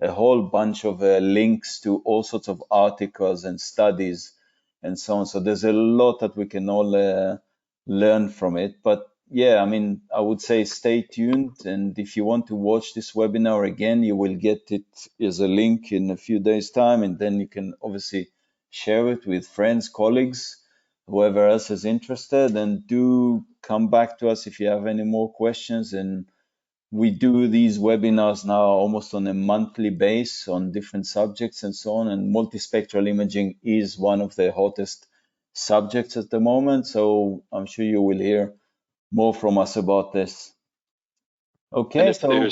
a whole bunch of links to all sorts of articles and studies and so on. So there's a lot that we can all learn from it. But yeah, I mean, I would say stay tuned. And if you want to watch this webinar again, you will get it as a link in a few days' time. And then you can obviously share it with friends, colleagues, whoever else is interested. And do come back to us if you have any more questions. And we do these webinars now almost on a monthly basis on different subjects and so on. And multispectral imaging is one of the hottest subjects at the moment. So I'm sure you will hear more from us about this. Okay, and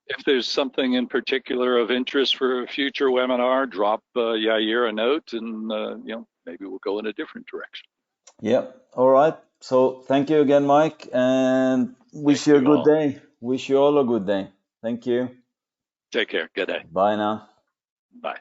if there's something in particular of interest for a future webinar, drop Yair a note, and maybe we'll go in a different direction. Yeah. All right. So thank you again, Mike, and wish you a good day. Wish you all a good day. Thank you. Take care. Good day. Bye now. Bye.